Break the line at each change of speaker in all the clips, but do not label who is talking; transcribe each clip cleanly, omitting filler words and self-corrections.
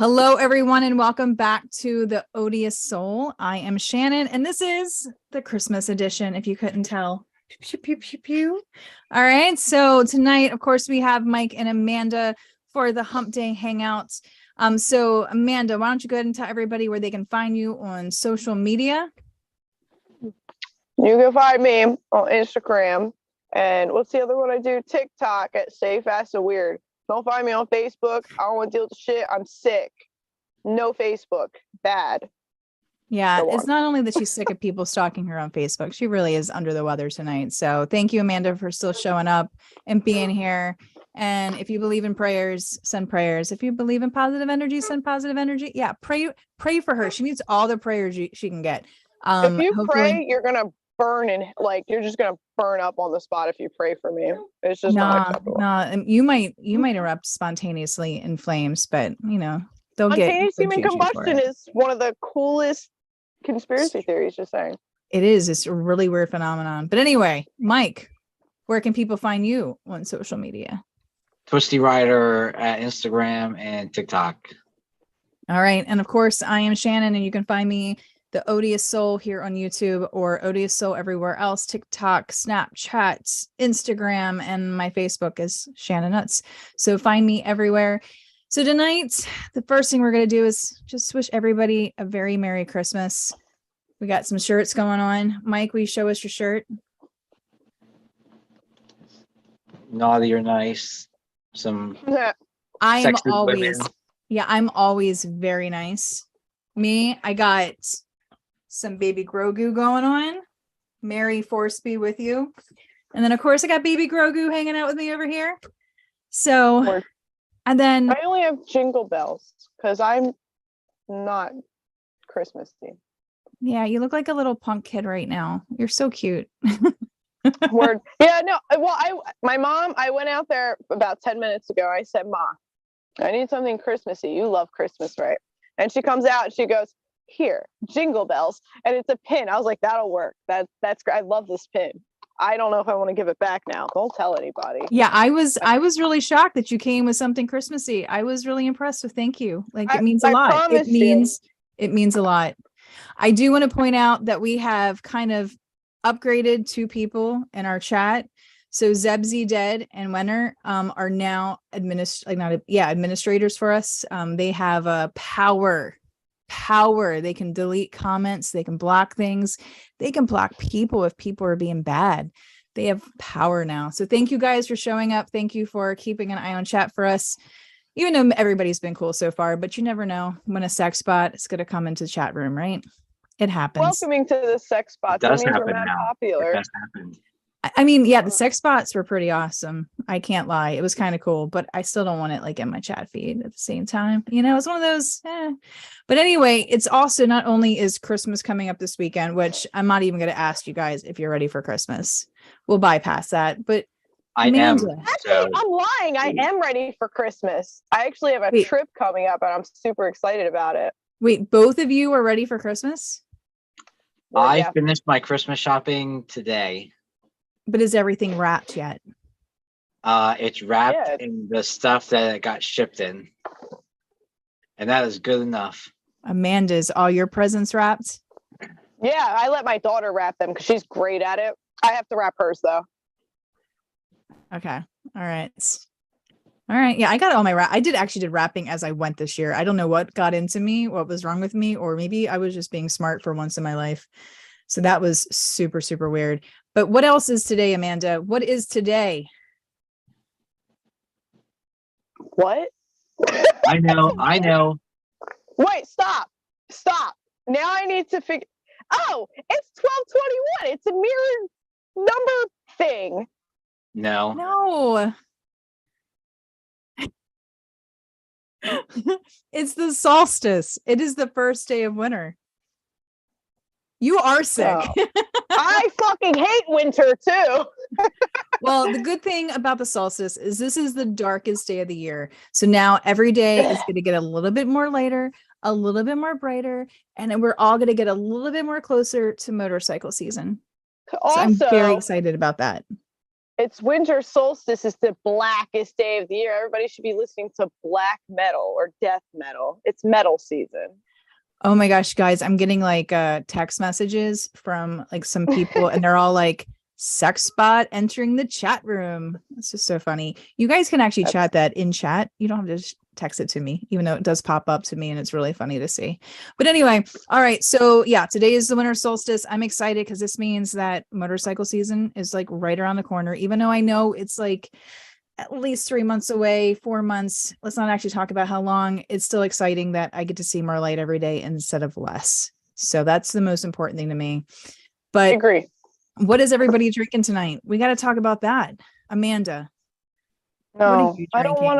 Hello, everyone, and welcome back to the Odious Soul. I am Shannon, and this is the Christmas edition, if you couldn't tell. Pew, pew, pew, pew. All right, so tonight, of course, we have Mike and Amanda for the Hump Day Hangouts. So Amanda, why don't you go ahead and tell everybody where they can find you on social media?
You can find me on Instagram, and what's the other one I do? TikTok at Stay Fast and Weird. Don't find me on Facebook. I don't want to deal with the shit. I'm sick. No Facebook. Bad.
Yeah, it's not only that she's sick of people stalking her on Facebook. She really is under the weather tonight. So thank you, Amanda, for still showing up and being here. And if you believe in prayers, send prayers. If you believe in positive energy, send positive energy. Yeah, pray for her. She needs all the prayers she can get.
If you pray, you're gonna burn and you're just gonna burn up on the spot if you pray for me. It's just not acceptable.
And you might erupt spontaneously in flames, but they'll get
spontaneous human combustion is one of the coolest conspiracy theories. Just saying,
it is. It's a really weird phenomenon. But anyway, Mike, where can people find you on social media?
Twisty Rider at Instagram and TikTok.
All right, and of course, I am Shannon, and you can find me the Odious Soul here on YouTube or Odious Soul everywhere else, TikTok, Snapchat, Instagram, and my Facebook is Shannon Nuts. So find me everywhere. So tonight, the first thing we're going to do is just wish everybody a very Merry Christmas. We got some shirts going on. Mike, will you show us your shirt?
Naughty or nice. Some
I'm always very nice. Me, I got some baby Grogu going on. Merry Force be with you. And then of course I got baby Grogu hanging out with me over here. So, and then
I only have jingle bells because I'm not Christmassy.
Yeah, you look like a little punk kid right now. You're so cute.
Word. Yeah, no. Well, my mom, I went out there about 10 minutes ago. I said, Ma, I need something Christmassy. You love Christmas, right? And she comes out and she goes, here, jingle bells. And it's a pin. I was like, that'll work. That's great. I love this pin. I don't know if I want to give it back now. Don't tell anybody.
Yeah, I was really shocked that you came with something Christmassy. I was really impressed with thank you. Like it means a lot. It means a lot. I do want to point out that we have kind of upgraded two people in our chat. So Zebzy Dead and Wenner are now administrators for us. They have a power. They can delete comments. They can block things. They can block people if people are being bad. They have power now. So thank you guys for showing up. Thank you for keeping an eye on chat for us. Even though everybody's been cool so far, but you never know when a sex bot is going to come into the chat room, right? It happens.
Welcoming to the sex bots.
It does
means
happen
we're not
now.
popular.
It does happen.
I mean, yeah, the sex bots were pretty awesome. I can't lie. It was kind of cool, but I still don't want it like in my chat feed at the same time. It's one of those. But anyway, it's also not only is Christmas coming up this weekend, which I'm not even going to ask you guys if you're ready for Christmas. We'll bypass that. But
I am.
Actually, I'm lying. I am ready for Christmas. I actually have a trip coming up and I'm super excited about it.
Wait, both of you are ready for Christmas?
Well,
I finished my Christmas shopping today.
But is everything wrapped yet?
It's wrapped in the stuff that it got shipped in. And that is good enough.
Amanda's all your presents wrapped?
Yeah, I let my daughter wrap them because she's great at it. I have to wrap hers though.
Okay. All right. Yeah, I got all my wrap. I did wrapping as I went this year. I don't know what got into me, what was wrong with me, or maybe I was just being smart for once in my life. So that was super, super weird. But what else is today, Amanda? What is today?
What?
I know.
Wait, stop. Now I need to figure. Oh, it's 12/21. It's a mirrored number thing.
No.
It's the solstice. It is the first day of winter. You are sick.
Oh. I fucking hate winter too.
Well, the good thing about the solstice is this is the darkest day of the year. So now every day is going to get a little bit more lighter, a little bit more brighter, and then we're all going to get a little bit more closer to motorcycle season.
Also,
so I'm very excited about that.
It's winter solstice is the blackest day of the year. Everybody should be listening to black metal or death metal. It's metal season.
Oh my gosh, guys, I'm getting like text messages from like some people and they're all like, sex bot entering the chat room. It's just so funny. You guys can actually chat that in chat. You don't have to just text it to me, even though it does pop up to me and it's really funny to see. But anyway, all right. So yeah, today is the winter solstice. I'm excited because this means that motorcycle season is like right around the corner, even though I know it's like at least 3 months away, 4 months. Let's not actually talk about how long. It's still exciting that I get to see more light every day instead of less. So that's the most important thing to me. But
I agree.
What is everybody drinking tonight? We got to talk about that. Amanda.
No, I don't want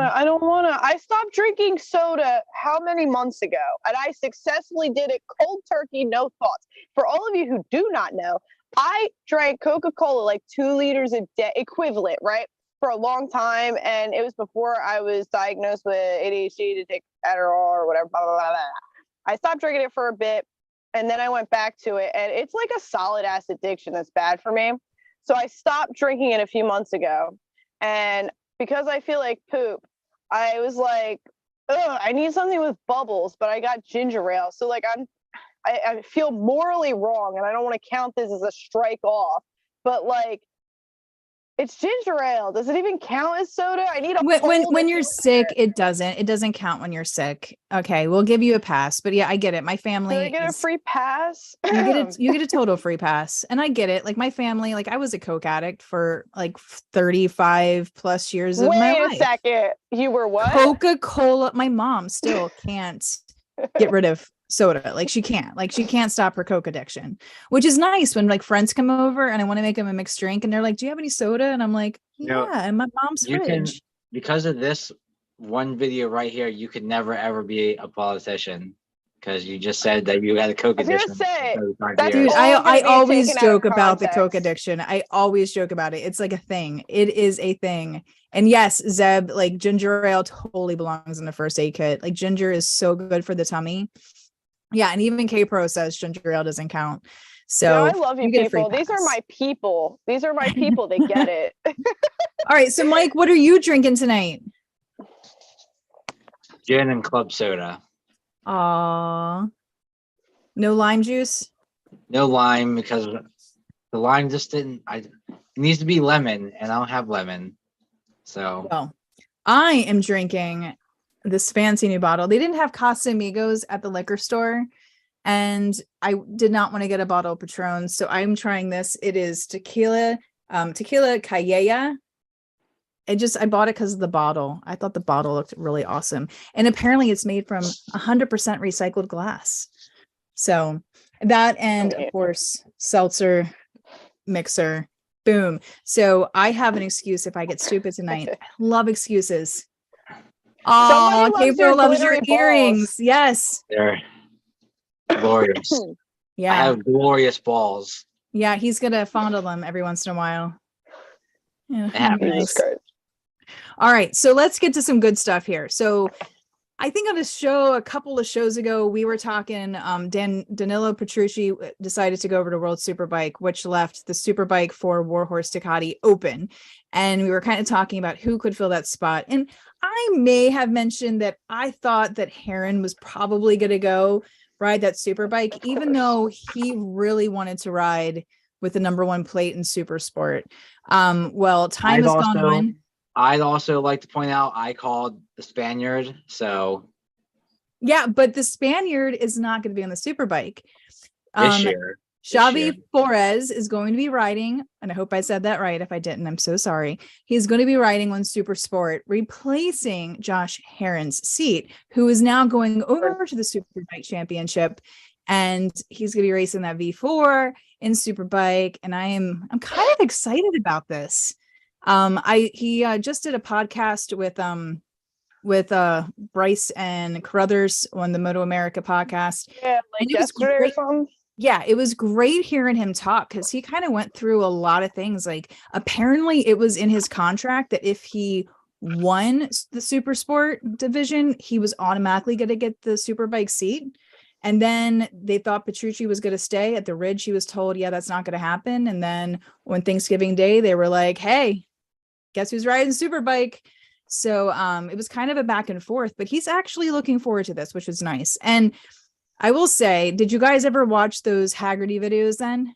to. I stopped drinking soda how many months ago? And I successfully did it cold turkey, no thoughts. For all of you who do not know, I drank Coca-Cola like 2 liters a day, equivalent, right? For a long time. And it was before I was diagnosed with ADHD to take Adderall or whatever, blah, blah, blah, blah. I stopped drinking it for a bit. And then I went back to it, and it's like a solid ass addiction that's bad for me. So I stopped drinking it a few months ago. And because I feel like poop, I was like, oh, I need something with bubbles, but I got ginger ale. So like I feel morally wrong, and I don't want to count this as a strike off, but like, it's ginger ale. Does it even count as soda? I need a
when you're sick, it doesn't count when you're sick. Okay, we'll give you a pass. But yeah, I get it. My family.
Do I get a free pass?
You get a total free pass. And I get it. Like my family, like I was a Coke addict for like 35 plus years of my life.
Wait a second. You were what?
Coca-Cola. My mom still can't get rid of soda. Like she can't stop her Coke addiction, which is nice when like friends come over and I want to make them a mixed drink and they're like, do you have any soda? And I'm like, yeah, in my mom's fridge.
Because of this one video right here, you could never ever be a politician because you just said that you had a Coke addiction.
Dude, I always joke about the Coke addiction. I always joke about it. It's like a thing. It is a thing. And yes, Zeb, like ginger ale totally belongs in the first aid kit. Like ginger is so good for the tummy. Yeah, and even K-Pro says ginger ale doesn't count. So
I love you people. These are my people. They get it.
All right, so Mike, what are you drinking tonight?
Gin and club soda.
Aw. No lime juice?
No lime because the lime just didn't. It needs to be lemon, and I don't have lemon. So
well, I am drinking this fancy new bottle. They didn't have Casamigos at the liquor store, and I did not want to get a bottle of Patron, so I'm trying this. It is tequila Calleja. I bought it because of the bottle. I thought the bottle looked really awesome, and apparently it's made from 100% recycled glass. So that, and of course, seltzer mixer. Boom. So I have an excuse if I get stupid tonight. I love excuses. Oh, Gabriel loves your earrings. Yes.
They're glorious.
Yeah.
I have glorious balls.
Yeah, he's gonna fondle them every once in a while. Yeah, nice. All right, so let's get to some good stuff here. So I think on a show a couple of shows ago, we were talking, Danilo Petrucci decided to go over to World Superbike, which left the Superbike for Warhorse Ducati open. And we were kind of talking about who could fill that spot. And I may have mentioned that I thought that Heron was probably going to go ride that Superbike, even though he really wanted to ride with the #1 plate in Super Sport. Well, time has gone on.
I'd also like to point out I called the Spaniard. So
yeah, but the Spaniard is not going to be on the Superbike.
This year.
Xavi Flores is going to be riding, and I hope I said that right. If I didn't, I'm so sorry. He's going to be riding on Super Sport, replacing Josh Heron's seat, who is now going over to the Superbike Championship, and he's going to be racing that V4 in Superbike. And I'm kind of excited about this. He just did a podcast with Bryce and Carruthers on the MotoAmerica podcast.
Yeah, like yesterday or something.
Yeah, it was great hearing him talk because he kind of went through a lot of things. Like apparently it was in his contract that if he won the Super Sport division, he was automatically going to get the Superbike seat. And then they thought Petrucci was going to stay at the Ridge. He was told, yeah, that's not going to happen. And then on Thanksgiving Day, they were like, hey, guess who's riding Superbike? So it was kind of a back and forth, but he's actually looking forward to this, which is nice. And I will say, did you guys ever watch those Haggerty videos then?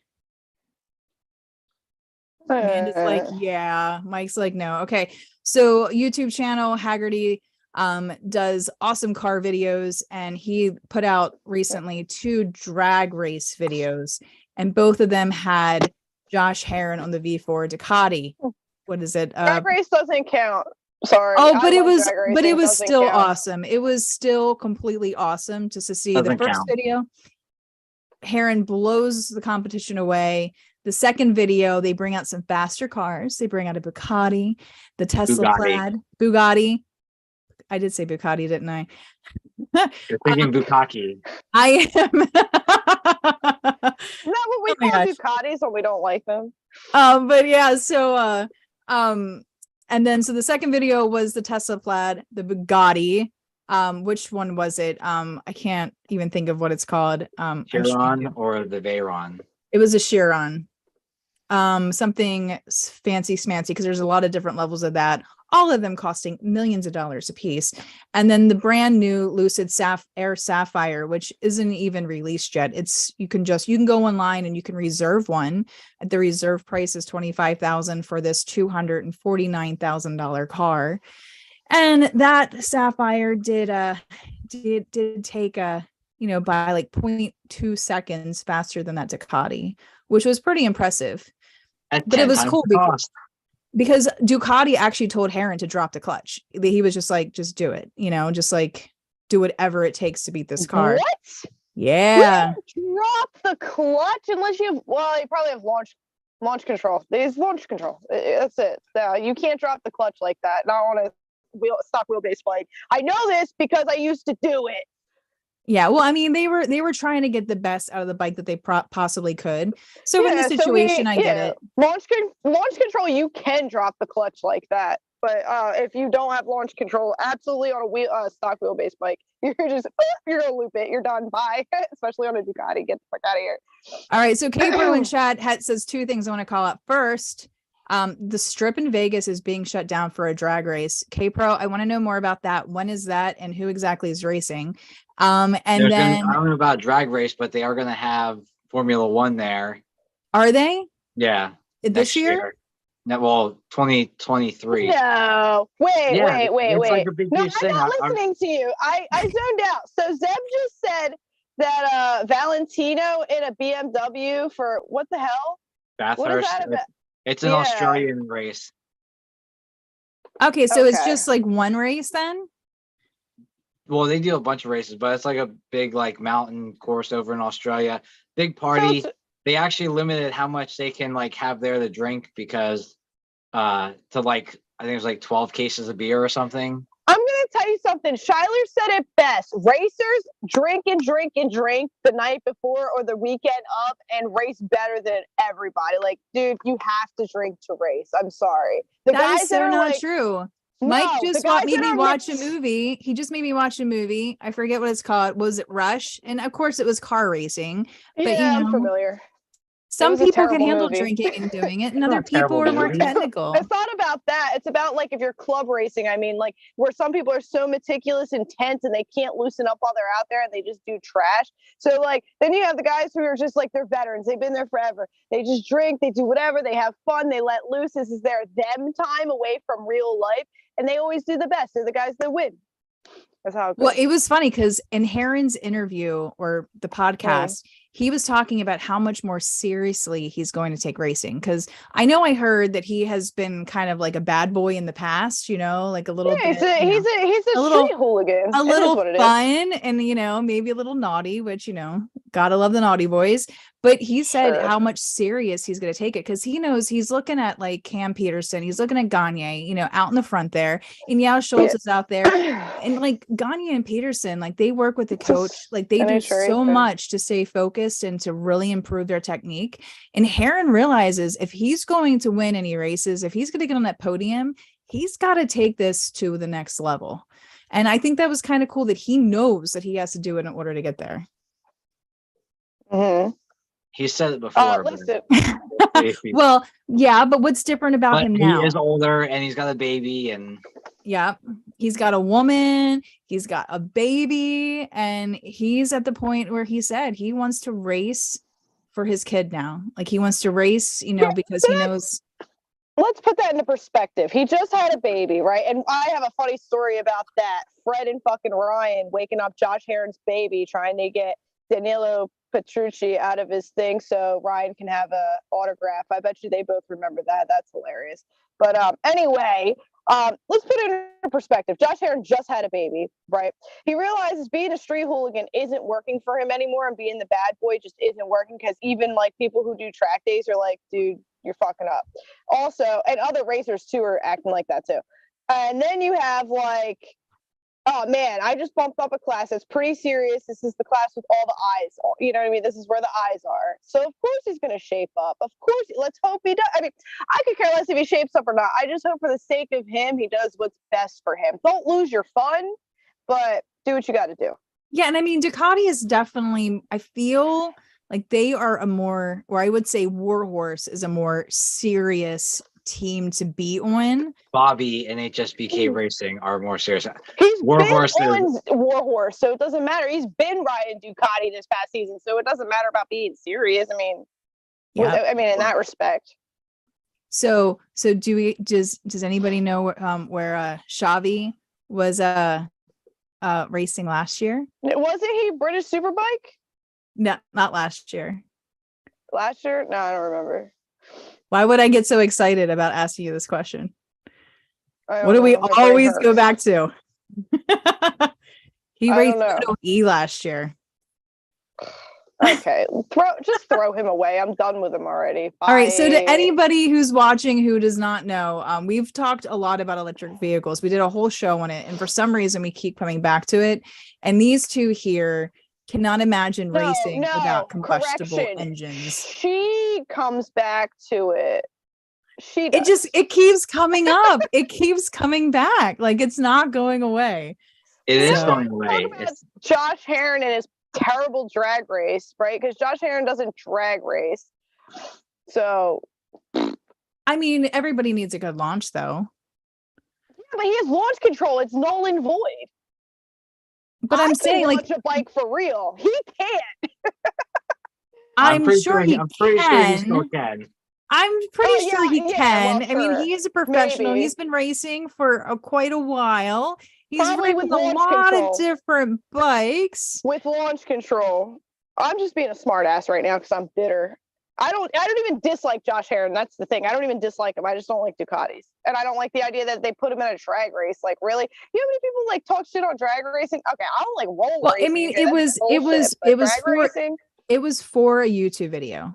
Amanda's like, yeah. Mike's like, no. Okay. So YouTube channel Haggerty does awesome car videos, and he put out recently 2 drag race videos, and both of them had Josh Herrin on the V4 Ducati. What is it?
Drag race doesn't count. Sorry.
Oh, but it was still awesome. It was still completely awesome just to see the first video. Herrin blows the competition away. The second video, they bring out some faster cars. They bring out a Ducati, the Tesla Plaid, Bugatti. I did say Ducati, didn't I?
You're thinking Ducati.
I am.
Not what we call Ducatis when we don't like them.
But yeah, so and then so the second video was the Tesla Plaid, the Bugatti. Which one was it? I can't even think of what it's called.
Chiron or the Veyron?
It was a Chiron. Something fancy smancy, because there's a lot of different levels of that, all of them costing millions of dollars a piece. And then the brand new Lucid Air Sapphire, which isn't even released yet. You can go online and you can reserve one. The reserve price is $25,000 for this $249,000 car. And that Sapphire did take by like 0.2 seconds faster than that Ducati, which was pretty impressive. But it was cool because Ducati actually told Herrin to drop the clutch. He was just like, just do it, just like do whatever it takes to beat this car.
What?
Yeah.
Drop the clutch unless you probably have launch control. There's launch control. That's it. You can't drop the clutch like that. Not on a stock wheelbase bike. I know this because I used to do it.
Yeah, well, I mean, they were trying to get the best out of the bike that they possibly could. So in the situation, I get it.
Launch control, you can drop the clutch like that, but if you don't have launch control, absolutely on a stock wheelbase bike, you're gonna loop it. You're done. Bye. Especially on a Ducati. Get the fuck out of here.
All right. So K-Pro in chat says 2 things I want to call out. First, the strip in Vegas is being shut down for a drag race. K-Pro, I want to know more about that. When is that, and who exactly is racing? And then
I don't know about drag race, but they are going to have Formula One there.
Are they?
Yeah.
This year?
No, well, 2023.
No. Wait.
Like
no, I'm not listening to you. I zoned out. So Zeb just said that Valentino in a BMW for what the hell?
Bathurst.
What is that about?
It's an Australian race.
Okay, so it's just like one race then?
Well, they do a bunch of races, but it's like a big like mountain course over in Australia. Big party. They actually limited how much they can like have there to drink because to like I think it was like 12 cases of beer or something.
I'm gonna tell you something. Shiler said it best. Racers drink the night before or the weekend up and race better than everybody. Like, dude, you have to drink to race. I'm sorry.
That is so not true. Mike just made me watch a movie. He just made me watch a movie. I forget what it's called. Was it Rush? And of course it was car racing. But
I'm familiar.
Some people can handle drinking and doing it, and other people are more technical.
It's not about that. It's about like if you're club racing, I mean, like where some people are so meticulous and tense and they can't loosen up while they're out there and they just do trash. So like then you have the guys who are just like they're veterans. They've been there forever. They just drink, they do whatever, they have fun, they let loose. This is their them time away from real life. And they always do the best. They're the guys that win. That's how it goes.
Well, it was funny because in Herrin's interview or the podcast, he was talking about how much more seriously he's going to take racing. Because I heard that he has been kind of like a bad boy in the past, like a little bit.
He's a street hooligan.
A little fun and, maybe a little naughty, which, gotta love the naughty boys. But he said how much serious he's going to take it because he knows he's looking at like Cam Peterson. He's looking at Gagne, out in the front there. And Yao Schultz is out there. And like Gagne and Peterson, like they work with the coach. Like they do so much to stay focused and to really improve their technique. And Herrin realizes if he's going to win any races, if he's going to get on that podium, he's got to take this to the next level. And I think that was kind of cool that he knows that he has to do it in order to get there.
Mm-hmm.
He said it before.
Listen,
Well, yeah, but what's different about him now?
He is older and he's got a baby, and
he's got a woman, he's got a baby, and he's at the point where he said he wants to race for his kid now. Like he wants to race, because he knows.
Let's put that into perspective. He just had a baby, right? And I have a funny story about that. Fred and fucking Ryan waking up Josh Herron's baby, trying to get Danilo Petrucci out of his thing so Ryan can have a autograph. I bet you they both remember that. That's hilarious. But anyway, let's put it in perspective. Josh Herron just had a baby, right? He realizes being a street hooligan isn't working for him anymore, and being the bad boy just isn't working, because even like people who do track days are like, dude, you're fucking up. Also, and other racers too are acting like that too. And then you have like, oh man, I just bumped up a class. It's pretty serious. This is the class with all the eyes. You know what I mean? This is where the eyes are. So of course he's going to shape up. Of course, let's hope he does. I mean, I could care less if he shapes up or not. I just hope for the sake of him, he does what's best for him. Don't lose your fun, but do what you got to do.
Yeah. And I mean, Ducati is definitely, I feel like they are a more, or I would say Warhorse is a more serious team to be on.
Bobby and HSBK Racing are more serious.
He's Warhorse been on Warhorse, so it doesn't matter. He's been riding Ducati this past season, so it doesn't matter about being serious. I mean, in that respect.
So does anybody know where Xavi was racing last year?
Wasn't he British Superbike?
No, not last year.
Last year? No, I don't remember.
Why would I get so excited about asking you this question? What do we always go back to? He raced MotoE last year.
Okay, throw him away. I'm done with him already. Bye.
All right. So to anybody who's watching who does not know, we've talked a lot about electric vehicles. We did a whole show on it, and for some reason we keep coming back to it. And these two here cannot imagine racing without combustible engines.
She comes back to it.
It keeps coming up. It keeps coming back. Like it's not going away.
It is going away.
Josh Herron and his terrible drag race, right? Because Josh Herron doesn't drag race. So
I mean, everybody needs a good launch though.
Yeah, but he has launch control. It's null and void.
But I'm saying, like,
a bike for real. He can't.
I'm pretty sure he
still can.
I'm pretty sure he can. Well, sure. I mean, he is a professional. Maybe. He's been racing for quite a while. He's ridden with a lot of different bikes
with launch control. I'm just being a smart ass right now because I'm bitter. I don't even dislike Josh Herron. That's the thing. I don't even dislike him. I just don't like Ducatis. And I don't like the idea that they put him in a drag race. Like, really? You know how many people like talk shit on drag racing? Okay, I don't like roll racing.
I mean, it was for a YouTube video.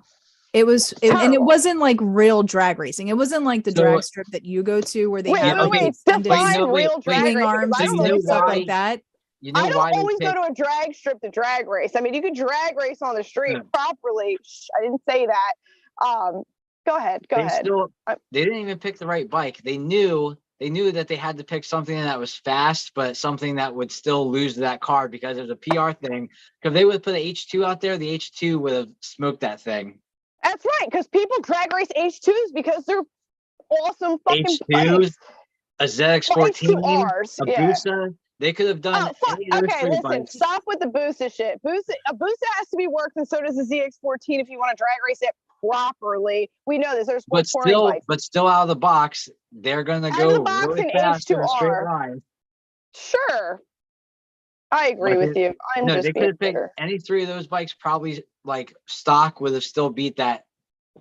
And it wasn't like real drag racing. It wasn't like the drag strip that you go to where they have
real drag
arms and stuff like that.
You know,
I don't always go to a drag strip to drag race. I mean, you could drag race on the street properly. I didn't say that. Go ahead.
They didn't even pick the right bike. They knew that they had to pick something that was fast, but something that would still lose to that car because it was a PR thing. Because they would have put an H2 out there, the H2 would have smoked that thing.
That's right, because people drag race H2s because they're awesome fucking
H2s,
bikes.
A ZX14, a Busa. They could have done.
Stop with the Busa shit. A Busa has to be worked, and so does the ZX14 if you want to drag race it properly. We know this. There's
but still out of the box, they're going to go really fast in a straight line.
Sure, I agree with you.
They could have picked any three of those bikes. Probably like stock would have still beat that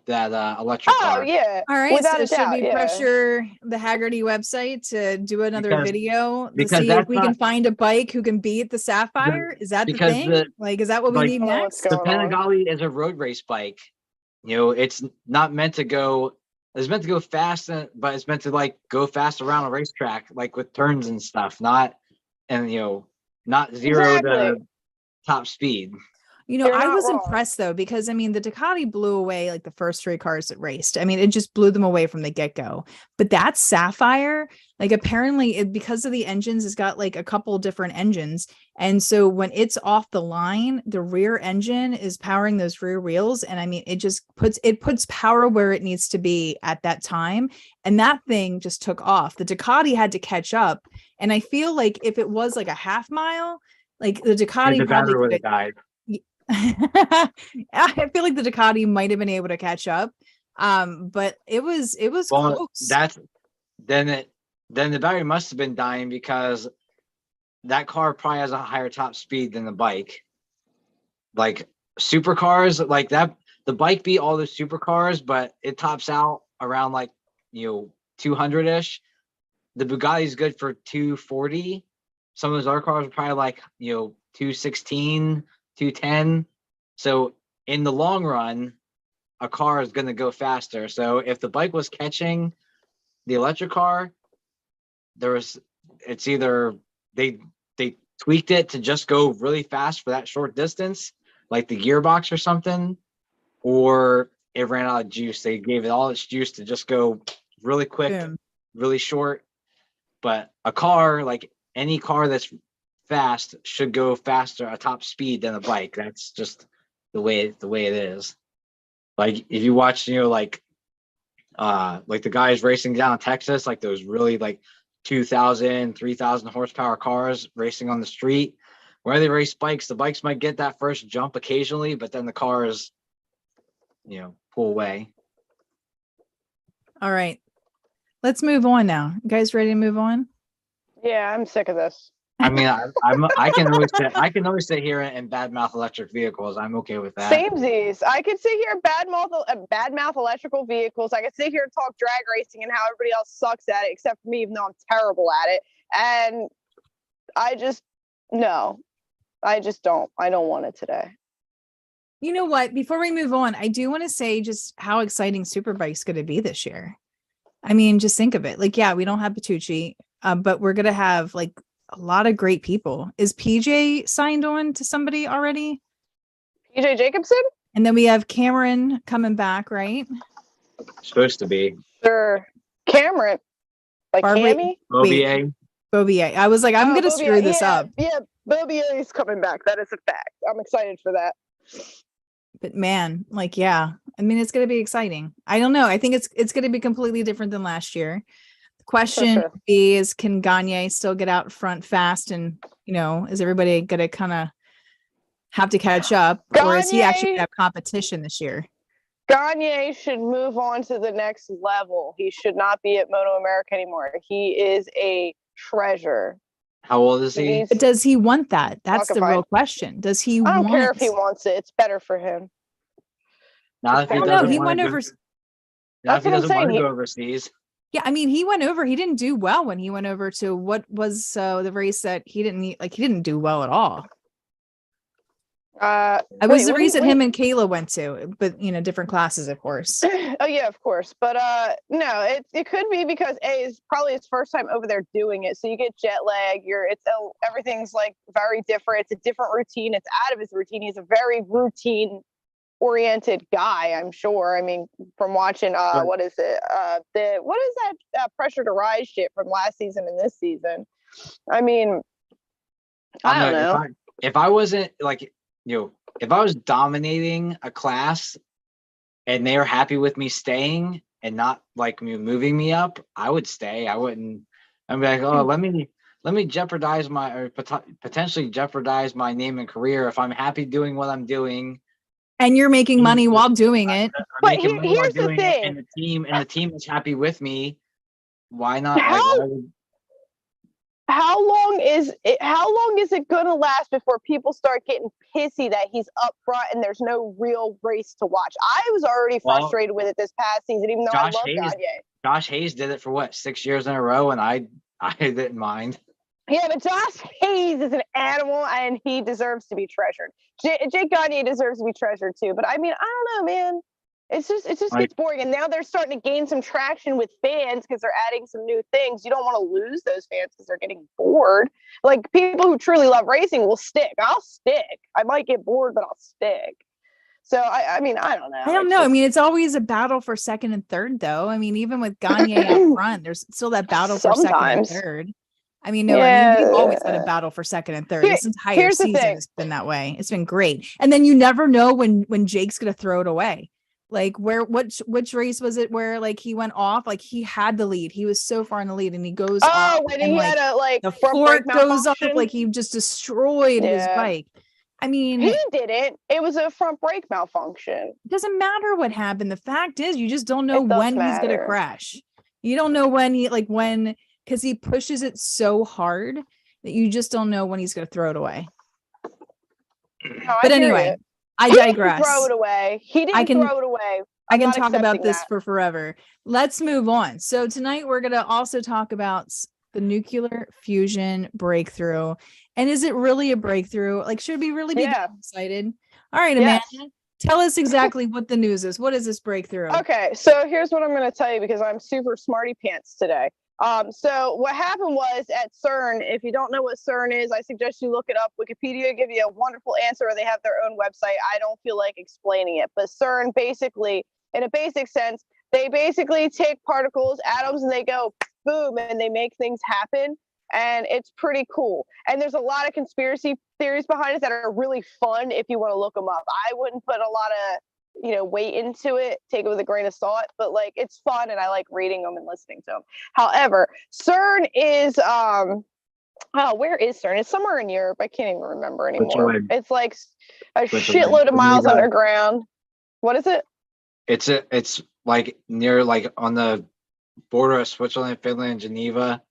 electric car.
Oh yeah.
All right. So should we pressure the Haggerty website to do another video to see if we can find a bike who can beat the Sapphire? Is that the thing? Is that what we need next?
The Panigale is a road race bike. You know, it's not meant to go. It's meant to go fast, but it's meant to like go fast around a racetrack, like with turns and stuff. Not zero to top speed.
I was impressed though, because I mean, the Ducati blew away like the first 3 cars that raced. I mean, it just blew them away from the get-go. But that Sapphire, like apparently because of the engines, it's got like a couple different engines. And so when it's off the line, the rear engine is powering those rear wheels. And I mean, it puts power where it needs to be at that time. And that thing just took off. The Ducati had to catch up. And I feel like if it was like a half mile, like the Ducati
the
probably
would have died.
I feel like the Ducati might have been able to catch up. But it was close.
Then the battery must have been dying, because that car probably has a higher top speed than the bike. Like supercars, like that, the bike beat all the supercars, but it tops out around like 200-ish. The Bugatti's good for 240. Some of those other cars are probably like 216, 210. So in the long run, a car is going to go faster. So if the bike was catching the electric car, it's either they tweaked it to just go really fast for that short distance, like the gearbox or something, or it ran out of juice. They gave it all its juice to just go really quick,
Boom.
really short. But a car, like any car that's fast, should go faster at top speed than a bike. That's just the way it is. Like if you watch, like the guys racing down in Texas, like those really like 2,000, 3,000 horsepower cars racing on the street, where they race bikes, the bikes might get that first jump occasionally, but then the cars, pull away.
All right. Let's move on now. You guys ready to move on?
Yeah, I'm sick of this.
I mean, I can always sit here and badmouth electric vehicles. I'm okay with that.
Samesies. I could sit here badmouth electrical vehicles. I could sit here and talk drag racing and how everybody else sucks at it, except for me, even though I'm terrible at it. And I don't want it today.
You know what? Before we move on, I do want to say just how exciting Superbike's going to be this year. I mean, just think of it. Like, yeah, we don't have Petrucci, but we're going to have like a lot of great people. Is PJ signed on to somebody already?
PJ Jacobson?
And then we have Cameron coming back, right?
Supposed to be.
Sure. Cameron. Like Cammy?
Bobier. I was like, I'm going to screw this up.
Yeah, Bobier is coming back. That is a fact. I'm excited for that.
But man, like, yeah, I mean, it's going to be exciting. I don't know. I think it's going to be completely different than last year. The question is, can Gagne still get out front fast? And, is everybody going to kind of have to catch up? Or is he actually going to have competition this year?
Gagne should move on to the next level. He should not be at MotoAmerica anymore. He is a treasure.
How old is he?
But does he want that? That's the real question. Does he
I don't care if he wants it. It's better for him.
Not if he doesn't want to go. Not if he doesn't want to go overseas.
Yeah, I mean, he went over. He didn't do well when he went over to what was the race that he didn't do well at all. It was the race that him and Kayla went to, but different classes, of course.
Oh yeah, of course. But no, it could be because it's probably his first time over there doing it, so you get jet lag. Everything's like very different. It's a different routine. It's out of his routine. He's a very routine oriented guy, I'm sure. I mean, from watching what is that pressure to rise shit from last season and this season. I mean, I don't know.
If I wasn't like, if I was dominating a class and they were happy with me staying and not like moving me up, I would stay. I'd be like, oh, let me jeopardize potentially jeopardize my name and career if I'm happy doing what I'm doing.
And you're making money while doing it.
But here's the thing.
And the team is happy with me. Why not?
How long is it gonna last before people start getting pissy that he's up front and there's no real race to watch? I was already frustrated with it this past season, even though I love Gagne.
Josh Hayes did it for 6 years in a row, and I didn't mind.
Yeah, but Josh Hayes is an animal, and he deserves to be treasured. Jake Gagne deserves to be treasured too. But I mean, I don't know, man. It just gets boring. And now they're starting to gain some traction with fans because they're adding some new things. You don't want to lose those fans because they're getting bored. Like, people who truly love racing will stick. I'll stick. I might get bored, but I'll stick. So I mean, I don't know.
I don't know. I mean, it's always a battle for second and third, though. I mean, even with Gagne out front, there's still that battle for second and third. I mean, no, I mean, we've always got a battle for second and third. This entire season has been that way. It's been great. And then you never know when Jake's going to throw it away. Like, which race was it where like he went off? Like, he had the lead. He was so far in the lead, and he goes off,
when
and
he had a
the fork goes off, like he just destroyed his bike. I mean,
he didn't. It was a front brake malfunction.
It doesn't matter what happened. The fact is, you just don't know when he's going to crash. You don't know when because he pushes it so hard that you just don't know when he's going to throw it away.
No,
but anyway, I digress.
He didn't throw it away. He didn't throw it away.
I can talk about this for forever. Let's move on. So tonight we're going to also talk about the nuclear fusion breakthrough. And is it really a breakthrough? Like, should we really be excited? All right, Amanda, tell us exactly what the news is. What is this breakthrough?
Okay, so here's what I'm going to tell you because I'm super smarty pants today. So what happened was at CERN, if you don't know what CERN is, I suggest you look it up. Wikipedia give you a wonderful answer, or they have their own website. I don't feel like explaining it, but CERN basically, in a basic sense, they basically take particles, atoms, and they go boom, and they make things happen. And it's pretty cool. And there's a lot of conspiracy theories behind it that are really fun if you want to look them up. I wouldn't put a lot of, weight into it, take it with a grain of salt, but like, it's fun and I like reading them and listening to them. However, CERN is, where is CERN? It's somewhere in Europe. I can't even remember anymore. It's like a shitload of miles underground. What is it?
It's like near, like on the border of Switzerland, Finland, Geneva.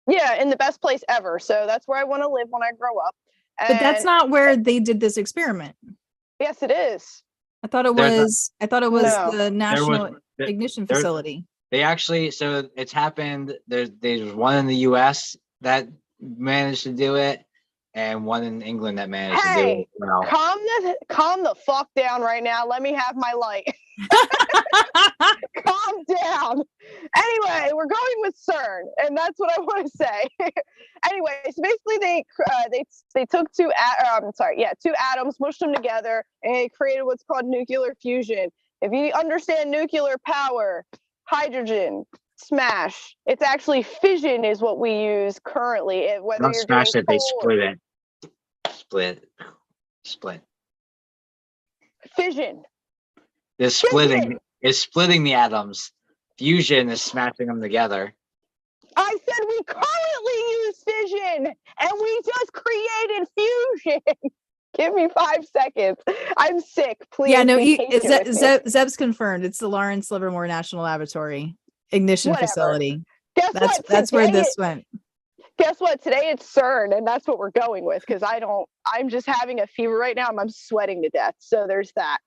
Yeah, in the best place ever. So that's where I want to live when I grow up.
But that's not where they did this experiment.
Yes, it is.
I thought it was the National Ignition Facility.
They actually, so it's happened. There's one in the US that managed to do it, and one in England that managed to do it. Well.
Calm the fuck down right now. Let me have my light. Calm down. Anyway, we're going with CERN, and that's what I want to say. Anyway, so basically they took two atoms, mushed them together, and it created what's called nuclear fusion. If you understand nuclear power, hydrogen, smash. It's actually fission is what we use currently. Whether
don't
you're
smash
doing
it, they split it. Split.
Fission.
Is splitting the atoms. Fusion is smashing them together.
I said we currently use fission, and we just created fusion. Give me 5 seconds. I'm sick. Please.
Yeah, no, Zeb's confirmed. It's the Lawrence Livermore National Laboratory Ignition Facility. That's where this went.
Guess what? Today it's CERN, and that's what we're going with because I'm just having a fever right now and I'm sweating to death. So there's that.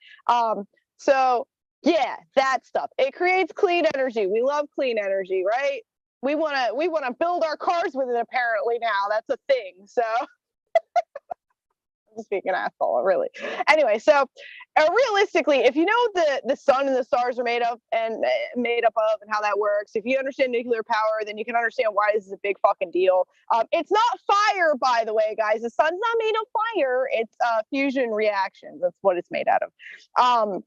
So yeah, that stuff. It creates clean energy. We love clean energy, right? We wanna build our cars with it apparently now. That's a thing. So I'm just being an asshole, really. Anyway, so realistically, if you know the sun and the stars are made up of and how that works, if you understand nuclear power, then you can understand why this is a big fucking deal. It's not fire, by the way, guys. The sun's not made of fire. It's fusion reactions. That's what it's made out of.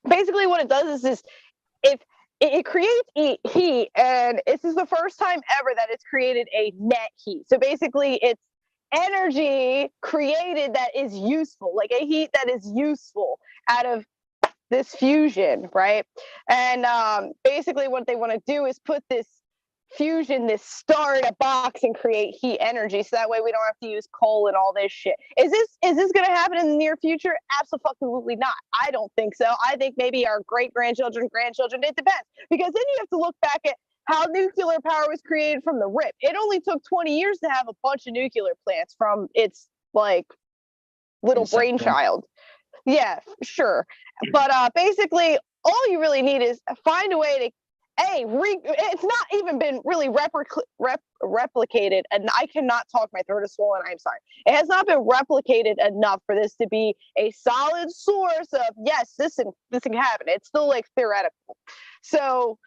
Basically, what it does is if it creates heat, and this is the first time ever that it's created a net heat. So basically, it's energy created that is useful, like a heat that is useful out of this fusion, right? And basically what they want to do is put this fusion, this star in a box and create heat energy, so that way we don't have to use coal and all this shit. Is this going to happen in the near future? Absolutely not. I don't think so. I think maybe our grandchildren, it depends, because then you have to look back at how nuclear power was created from the rip. It only took 20 years to have a bunch of nuclear plants from its like little brainchild. Yeah, sure. But basically all you really need is find a way to it's not even been really replicated, and I cannot talk, my throat is swollen, I'm sorry. It has not been replicated enough for this to be a solid source of, yes, this can happen. It's still like theoretical. So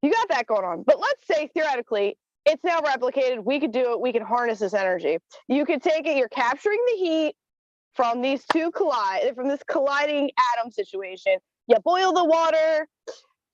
you got that going on. But let's say theoretically, it's now replicated. We could do it. We can harness this energy. You could take it, you're capturing the heat from these from this colliding atom situation. You boil the water,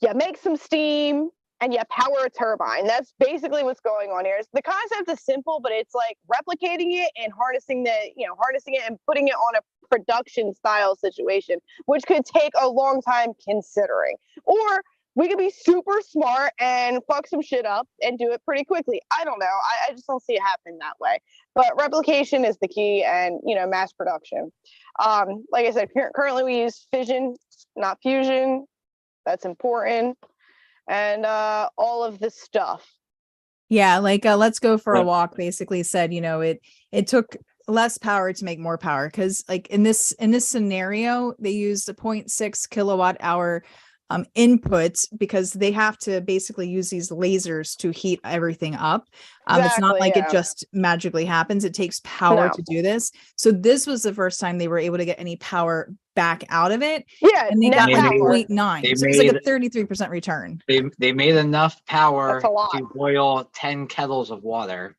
you make some steam, and you power a turbine. That's basically what's going on here. The concept is simple, but it's like replicating it and harnessing it and putting it on a production style situation, which could take a long time considering. Or we could be super smart and fuck some shit up and do it pretty quickly. I don't know. I just don't see it happening that way. But replication is the key, and mass production. Like I said, currently we use fission, not fusion. That's important. And all of this stuff.
Yeah, like let's go for a walk basically said, it took less power to make more power, because like in this scenario, they used a 0.6 kilowatt hour input, because they have to basically use these lasers to heat everything up. It's not like it just magically happens. It takes power to do this. So this was the first time they were able to get any power back out of it.
Yeah,
and they got like 0.9. So it's like a 33% return.
They made enough power to boil 10 kettles of water.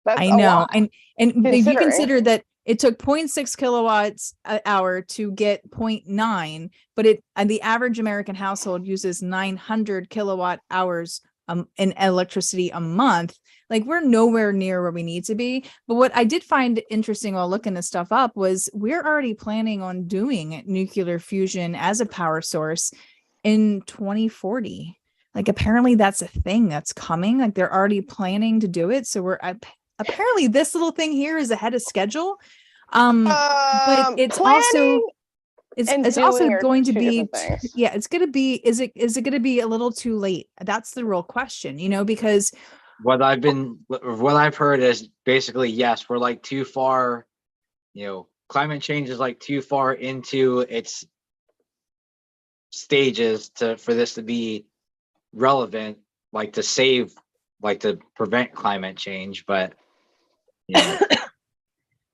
I know. And if you consider that it took 0.6 kilowatts an hour to get 0.9, but the average American household uses 900 kilowatt hours in electricity a month. Like, we're nowhere near where we need to be. But what I did find interesting while looking this stuff up was we're already planning on doing nuclear fusion as a power source in 2040. Like, apparently that's a thing that's coming. Like, they're already planning to do it. So apparently this little thing here is ahead of schedule. But it's also going to be it's going to be is it going to be a little too late? That's the real question, because
what I've heard is basically, yes, we're like too far, climate change is like too far into its stages for this to be relevant, like to prevent climate change. But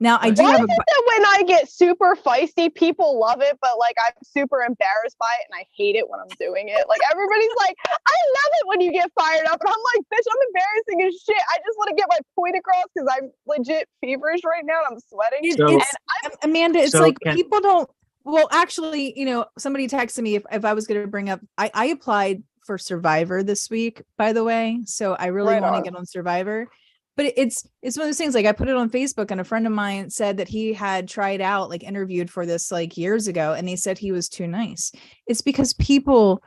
now I do
Why
have
is it that when I get super feisty, people love it, but like I'm super embarrassed by it and I hate it when I'm doing it. Like, everybody's like, I love it when you get fired up, and I'm like, bitch, I'm embarrassing as shit. I just want to get my point across because I'm legit feverish right now and I'm sweating.
Amanda, it's like people don't. Well, actually, somebody texted me if I was going to bring up. I applied for Survivor this week, by the way, so I really want to get on Survivor. But it's one of those things, like I put it on Facebook, and a friend of mine said that he had tried out, like interviewed for this like years ago, and they said he was too nice. It's because people,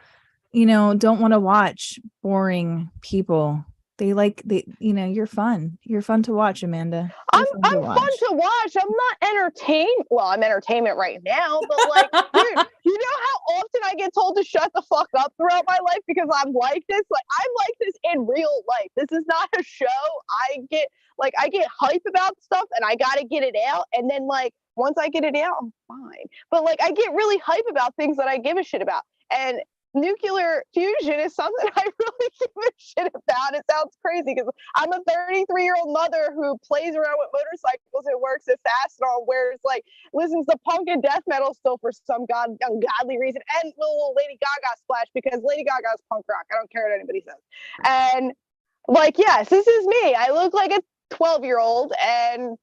don't want to watch boring people. You're fun. You're fun to watch, Amanda.
I'm fun to watch. I'm not entertained. Well, I'm entertainment right now, but like, dude, you know how often I get told to shut the fuck up throughout my life because I'm like this? Like, I'm like this in real life. This is not a show. I get hype about stuff and I got to get it out. And then like, once I get it out, I'm fine. But like, I get really hype about things that I give a shit about. And nuclear fusion is something I really give a shit about. It sounds crazy because I'm a 33-year-old mother who plays around with motorcycles and works at Fastenal, where it's like listens to punk and death metal still for some ungodly reason, and little Lady Gaga splash because Lady Gaga is punk rock. I don't care what anybody says. And like, yes, this is me. I look like a 12-year-old, and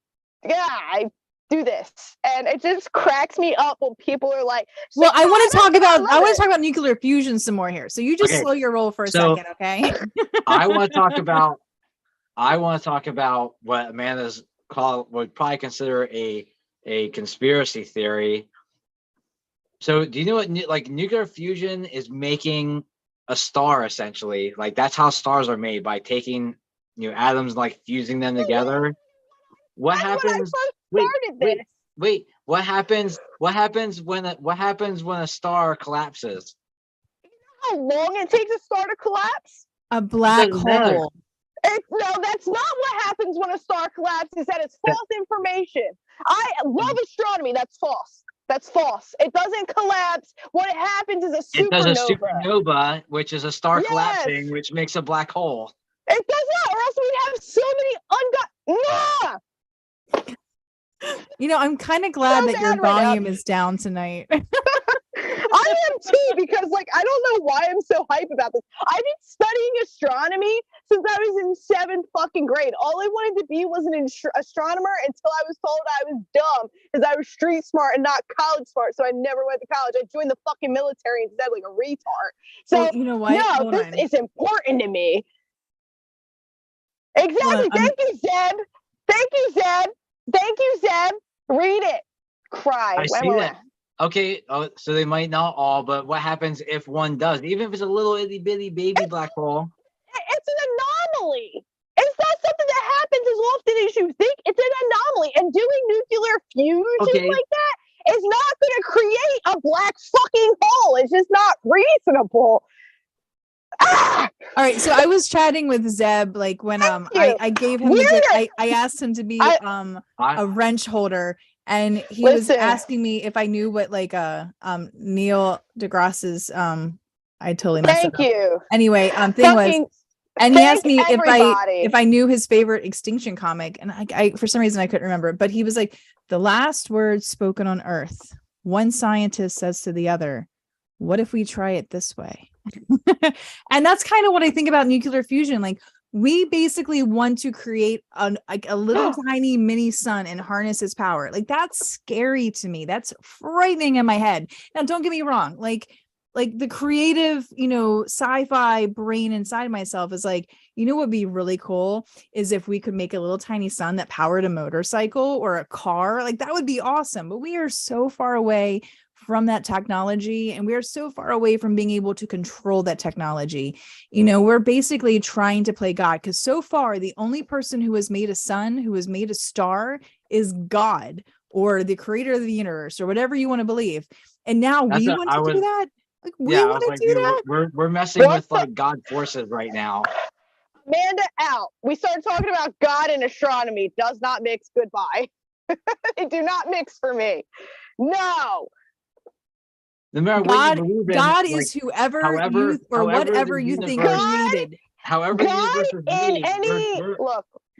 yeah, I do this, and it just cracks me up when people are like,
well, I want to talk about nuclear fusion some more here, so you just slow your roll for a second, okay?
I want to talk about what Amanda's would probably consider a conspiracy theory. So do you know what like nuclear fusion is? Making a star, essentially. Like, that's how stars are made, by taking atoms and like fusing them together. What happens? Wait. What happens when a star collapses?
You know how long it takes a star to collapse?
A black hole.
No, that's not what happens when a star collapses. That is false information. I love astronomy. That's false. That's false. It doesn't collapse. What happens is a supernova.
It does a supernova, which is a star collapsing, which makes a black hole.
It does not, or else we'd have so many
You know, I'm kind of glad that your volume is down tonight.
I am too, because like I don't know why I'm so hype about this. I've been studying astronomy since I was in 7th fucking grade. All I wanted to be was an astronomer until I was told I was dumb because I was street smart and not college smart. So I never went to college. I joined the fucking military instead, like a retard. So well,
you know what?
No, this is important to me. Exactly. Thank you, Zeb. Thank you, Zeb. Thank you, Zeb. Read it. Cry.
I see that. Okay, so they might not all, but what happens if one does? Even if it's a little itty bitty baby black hole.
It's an anomaly. It's not something that happens as often as you think. It's an anomaly. And doing nuclear fusion like that is not going to create a black fucking hole. It's just not reasonable.
Ah! All right, so I was chatting with Zeb like when I gave him I asked him to be a wrench holder, and he was asking me if I knew what like Neil deGrasse's I totally messed it up. Anyway, thing was, and he asked me if I knew his favorite Extinction comic, and I for some reason I couldn't remember, but he was like, the last words spoken on Earth, one scientist says to the other, what if we try it this way? And that's kind of what I think about nuclear fusion. Like, we basically want to create a little tiny mini sun and harness its power. Like, that's scary to me. That's frightening in my head. Now, don't get me wrong. Like the creative, sci-fi brain inside myself is like, what would be really cool is if we could make a little tiny sun that powered a motorcycle or a car. Like, that would be awesome. But we are so far away from that technology, and we are so far away from being able to control that technology. We're basically trying to play God, because so far the only person who has made a sun, who has made a star, is God, or the creator of the universe, or whatever you want to believe. And now we want to do that. Like, we want to do that.
We're messing with like God forces right now.
Amanda out. We started talking about God and astronomy. Does not mix. Goodbye. They do not mix for me. No.
No matter
God,
what you believe in,
God is whoever you or whatever you think created.
However, the universe is made,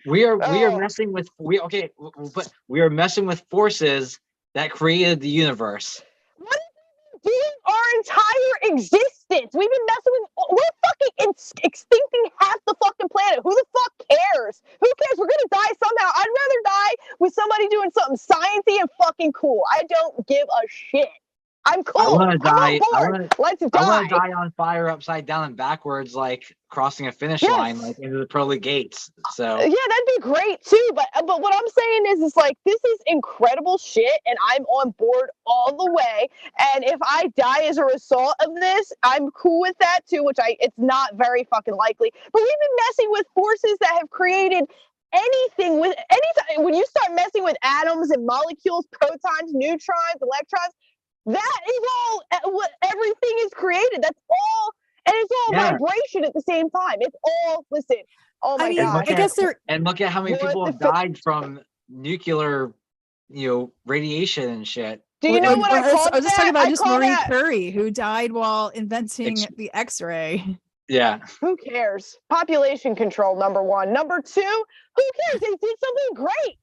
we are messing with but we are messing with forces that created the universe.
What have we been doing our entire existence? We've been messing with. We're fucking extincting half the fucking planet. Who the fuck cares? Who cares? We're gonna die somehow. I'd rather die with somebody doing something sciencey and fucking cool. I don't give a shit. I'm cool.
I want to die.
Let's die.
I want to die on fire, upside down and backwards, like crossing a finish line, like into the pearly gates. So
yeah, that'd be great too. But what I'm saying is like, this is incredible shit, and I'm on board all the way. And if I die as a result of this, I'm cool with that too. It's not very fucking likely. But we've been messing with forces that have created anything with anytime. When you start messing with atoms and molecules, protons, neutrons, electrons. That is all what everything is created. That's all, and it's all vibration at the same time. It's all Oh my God!
I guess
and look at how many people have died from nuclear, radiation and shit.
Do you know what I call that?
I was just talking about Marie Curie, who died while inventing the X-ray.
Yeah.
Who cares? Population control, number one. Number two, who cares? They did something great.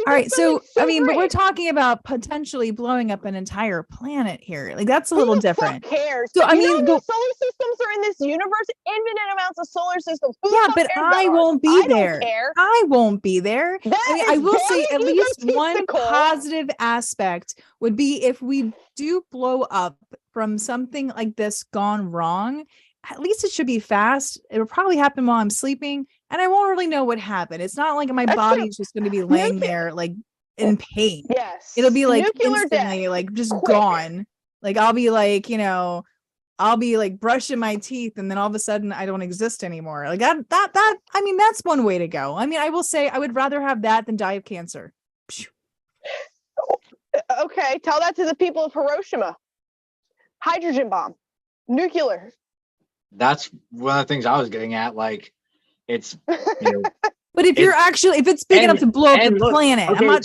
All right, so I mean, but we're talking about potentially blowing up an entire planet here. Like, that's a little different.
Who cares?
So I mean,
solar systems are in this universe, infinite amounts of solar systems.
But I won't be there. I won't be there. I will say at least one positive aspect would be if we do blow up from something like this gone wrong. At least it should be fast. It'll probably happen while I'm sleeping, and I won't really know what happened. It's not like my body's just going to be laying there like in pain.
Yes,
it'll be like instantly, like just gone. Like I'll be like, I'll be like brushing my teeth, and then all of a sudden I don't exist anymore. Like that. I mean, that's one way to go. I mean, I will say I would rather have that than die of cancer.
Okay, tell that to the people of Hiroshima. Hydrogen bomb, nuclear.
That's one of the things I was getting at. Like, it's,
but if it's big enough to blow up the planet,
okay,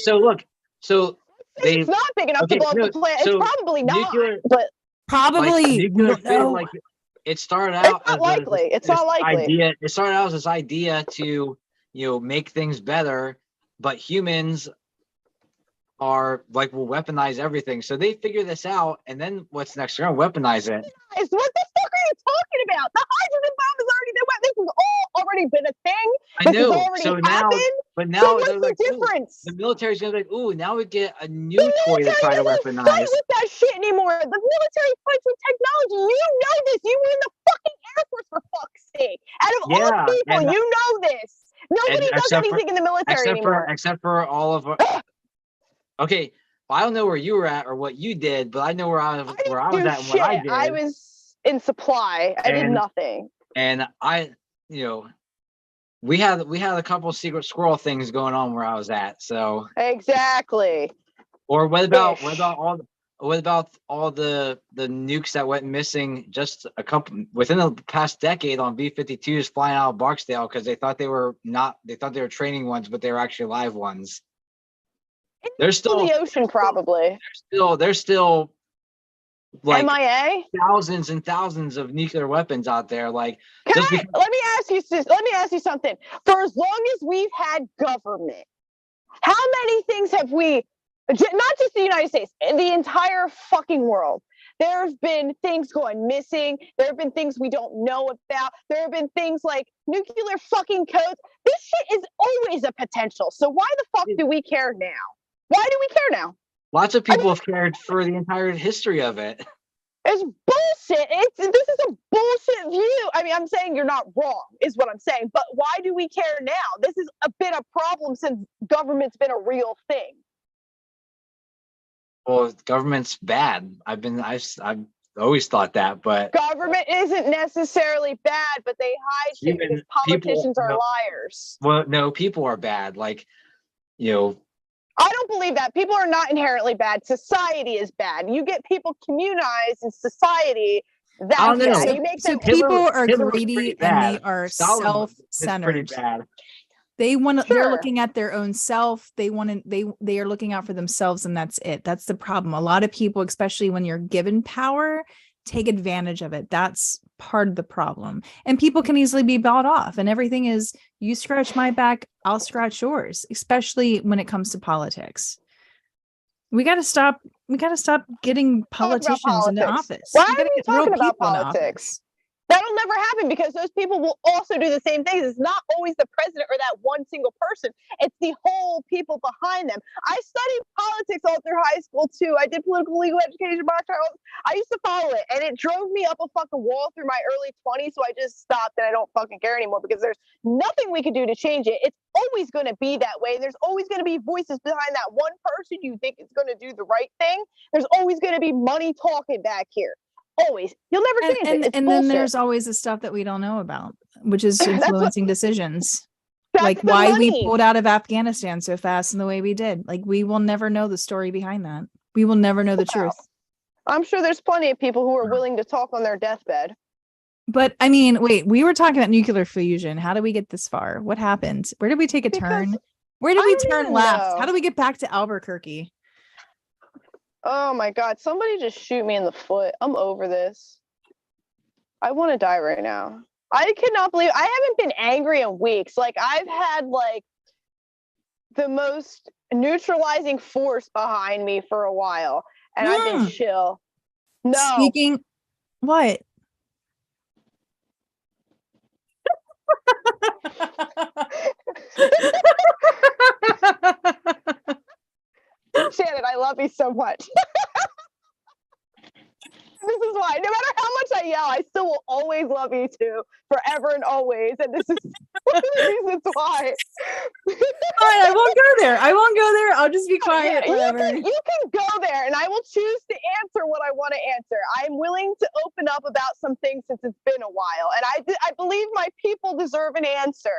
so
It's not big enough to blow up the planet.
So
it's probably not,
nuclear,
but
Probably.
like,
We
nuclear
don't know.
like it started out
it's not likely. It's not likely.
idea. It started out as this idea to, make things better, but humans are like, will weaponize everything. So they figure this out, and then what's next? They're gonna weaponize it.
What the fuck are you talking about? The hydrogen bomb has already been. This has all already been a thing.
I know.
Has already
So
happened.
but now
So what's
they're
the
like,
difference?
the military's gonna be like, ooh, now we get a new toy to try to weaponize.
Fight with that shit anymore. The military fights with technology. You know this. You were in the fucking Air Force, for fuck's sake. Out of all people, you know this. Nobody does anything in the military anymore.
Except for all of our. Okay, well, I don't know where you were at or what you did, but I know where I was at and what I did.
I was in supply. I did nothing.
And we had a couple of secret squirrel things going on where I was at. So
exactly.
Or what about all the nukes that went missing just within the past decade on B-52s flying out of Barksdale because they thought they were training ones, but they were actually live ones. They're still
in the ocean, probably.
They're still like
MIA.
Thousands and thousands of nuclear weapons out there. Like,
let me ask you something. For as long as we've had government, how many things have we? Not just the United States, the entire fucking world. There have been things going missing. There have been things we don't know about. There have been things like nuclear fucking codes. This shit is always a potential. So why the fuck do we care now? Why do we care now?
Lots of people have cared for the entire history of it.
It's bullshit. This is a bullshit view. I mean, I'm saying you're not wrong, is what I'm saying. But why do we care now? This has been a problem since government's been a real thing.
Well, government's bad. I've always thought that, but
government isn't necessarily bad, but they hide shit because politicians are liars.
Well, no, people are bad. Like,
I don't believe that. People are not inherently bad. Society is bad. You get people communized in society. That's bad.
So people are greedy and they are self-centered.
Pretty bad.
They're looking at their own self. They are looking out for themselves, and that's it. That's the problem. A lot of people, especially when you're given power, take advantage of it. That's part of the problem. And people can easily be bought off, and everything is, you scratch my back, I'll scratch yours, especially when it comes to politics. We got to stop getting politicians into office.
Why are we talking about politics? That'll never happen because those people will also do the same things. It's not always the president or that one single person. It's the whole people behind them. I studied politics all through high school too. I did political legal education. I used to follow it, and it drove me up a fucking wall through my early 20s. So I just stopped, and I don't fucking care anymore because there's nothing we can do to change it. It's always going to be that way. There's always going to be voices behind that one person you think is going to do the right thing. There's always going to be money talking back here. Always. You'll never change it.
And then there's always the stuff that we don't know about, which is influencing decisions. Like why we pulled out of Afghanistan so fast and the way we did. Like, we will never know the story behind that. We will never know the truth.
I'm sure there's plenty of people who are willing to talk on their deathbed.
But I mean, wait, we were talking about nuclear fusion. How did we get this far? What happened? Where did we take a turn? Where did we turn left? How do we get back to Albuquerque?
Oh my God, somebody just shoot me in the foot. I'm over this. I want to die right now. I cannot believe I haven't been angry in weeks. Like, I've had like the most neutralizing force behind me for a while, and I've been chill. No.
Speaking what?
Shannon, I love you so much. This is why, no matter how much I yell, I still will always love you too, forever and always. And this is one of the reasons why.
Fine, I won't go there. I'll just be quiet.
Yeah, you can go there, and I will choose to answer what I want to answer. I'm willing to open up about some things since it's been a while, and I believe my people deserve an answer.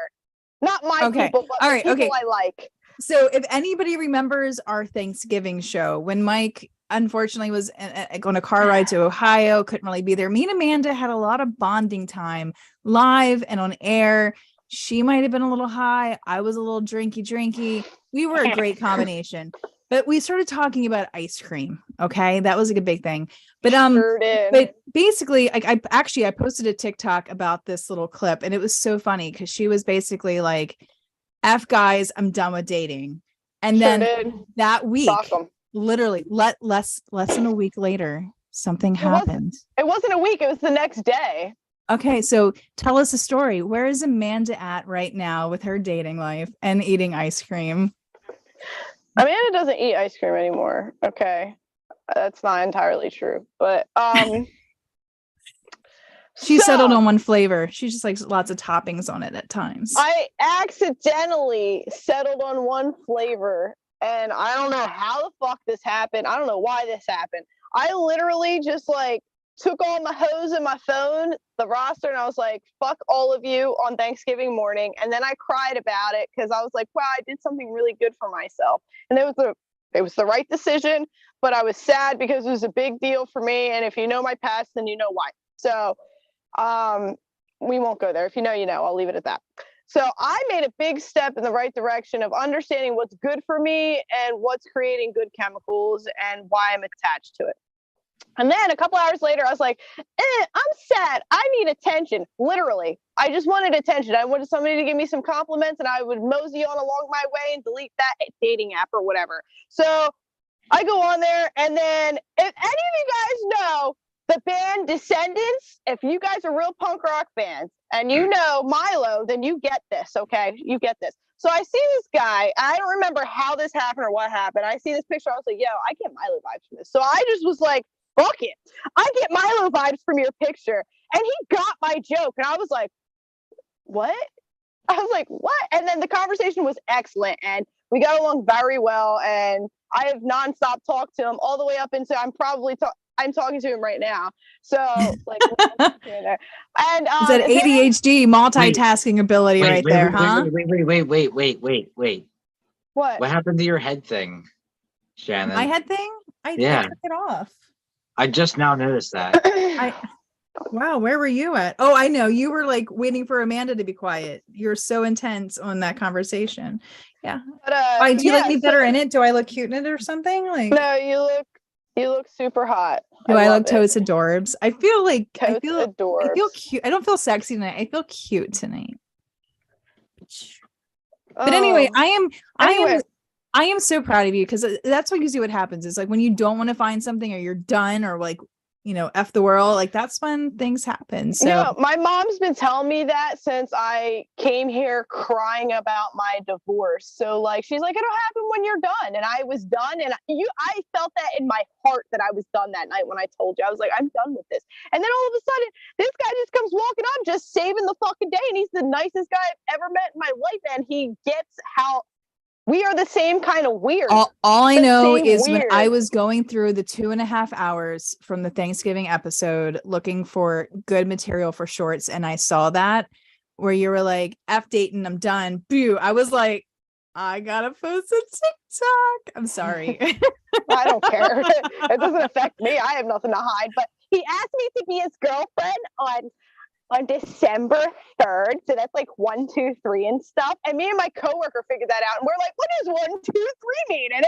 Not my people, but the people I like.
So if anybody remembers our Thanksgiving show, when Mike unfortunately was on a car ride to Ohio, couldn't really be there. Me and Amanda had a lot of bonding time live and on air. She might have been a little high. I was a little drinky. We were a great combination. But we started talking about ice cream. Okay. That was like a big thing. But
Sure did.
but basically I posted a TikTok about this little clip, and it was so funny because she was basically like, F guys, I'm done with dating. And
Sure
then
did.
that week,
Shock 'em.
literally less than a week later, something happened.
It wasn't a week, it was the next day.
Okay, so tell us a story. Where is Amanda at right now with her dating life and eating ice cream?
Amanda doesn't eat ice cream anymore. Okay. That's not entirely true. But
she settled on one flavor. She just likes lots of toppings on it at times.
I accidentally settled on one flavor, and I don't know how the fuck this happened. I don't know why this happened. I literally just like took all my hose in my phone, the roster, and I was like, fuck all of you on Thanksgiving morning. And then I cried about it because I was like, wow, I did something really good for myself. And it was the right decision, but I was sad because it was a big deal for me. And if you know my past, then you know why. So we won't go there. If you know, you know. I'll leave it at that. So I made a big step in the right direction of understanding what's good for me and what's creating good chemicals and why I'm attached to it. And then a couple hours later, I was like, I'm sad. I need attention. Literally. I just wanted attention. I wanted somebody to give me some compliments, and I would mosey on along my way and delete that dating app or whatever. So I go on there, and then if any of you guys know the band Descendants, if you guys are real punk rock fans and you know Milo, then you get this, okay? You get this. So I see this guy. I don't remember how this happened or what happened. I see this picture. I was like, yo, I get Milo vibes from this. So I just was like, fuck it. I get Milo vibes from your picture. And he got my joke. And I was like, what? I was like, what? And then the conversation was excellent. And we got along very well. And I have nonstop talked to him all the way up into I'm talking to him right now. So like, and
is that ADHD multitasking ability there, huh?
Wait. What happened to your head thing, Shannon?
My head thing? I took it off.
I just now noticed that.
Wow, where were you at? Oh, I know. You were like waiting for Amanda to be quiet. You're so intense on that conversation. Yeah. But, do you like me better in it? Do I look cute in it or something? Like,
no, you look super hot.
Do I look totes adorbs? I feel like
totes adorbs.
I feel cute. I don't feel sexy tonight. I feel cute tonight. But anyway, I am so proud of you, because that's what usually what happens is like when you don't want to find something or you're done or like, you know, F the world, like that's when things happen. So
no, my mom's been telling me that since I came here crying about my divorce. So like, she's like, it'll happen when you're done. And I was done. And I felt that in my heart that I was done that night when I told you. I was like, I'm done with this. And then all of a sudden, this guy just comes walking on, just saving the fucking day. And he's the nicest guy I've ever met in my life. And he gets how we are the same kind of weird.
All I know is when I was going through the 2.5 hours from the Thanksgiving episode looking for good material for shorts, and I saw that where you were like, F dating, I'm done. Boo. I was like, I gotta post a TikTok. I'm sorry.
I don't care. It doesn't affect me. I have nothing to hide. But he asked me to be his girlfriend on December 3rd. So that's like 1, 2, 3 and stuff. And me and my coworker figured that out. And we're like, what does 1, 2, 3 mean? And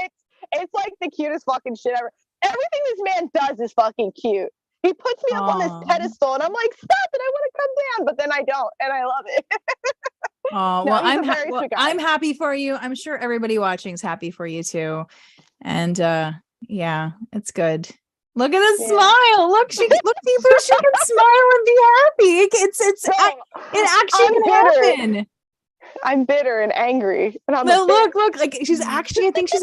it's like the cutest fucking shit ever. Everything this man does is fucking cute. He puts me up on this pedestal and I'm like, stop it. I want to come down. But then I don't. And I love it.
Oh, well, I'm happy for you. I'm sure everybody watching is happy for you too. And yeah, it's good. Look at the smile. Look, she can smile and be happy. It actually can happen.
I'm bitter and angry. And
look, like I think she's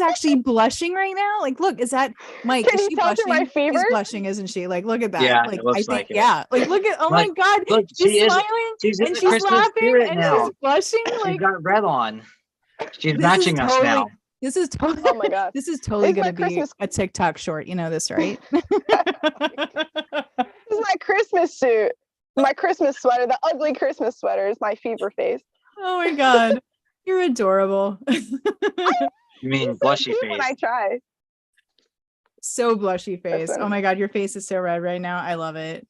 actually blushing right now. Like, look, is that Mike?
Can you tell through my fever?
She's blushing, isn't she? Like, look at that.
Yeah,
like,
it looks
I think,
like it.
yeah. Like, look at, my God.
Look,
she's smiling
she's
and she's laughing and she's blushing. Like,
she's got red on. She's matching us now.
This is totally.
Oh my God.
This is totally going to be a TikTok short. You know this, right?
This is my Christmas suit. My Christmas sweater. The ugly Christmas sweater is my fever face.
Oh my God. You're adorable.
You mean blushy face?
When I try.
So blushy face. Listen. Oh my God. Your face is so red right now. I love it.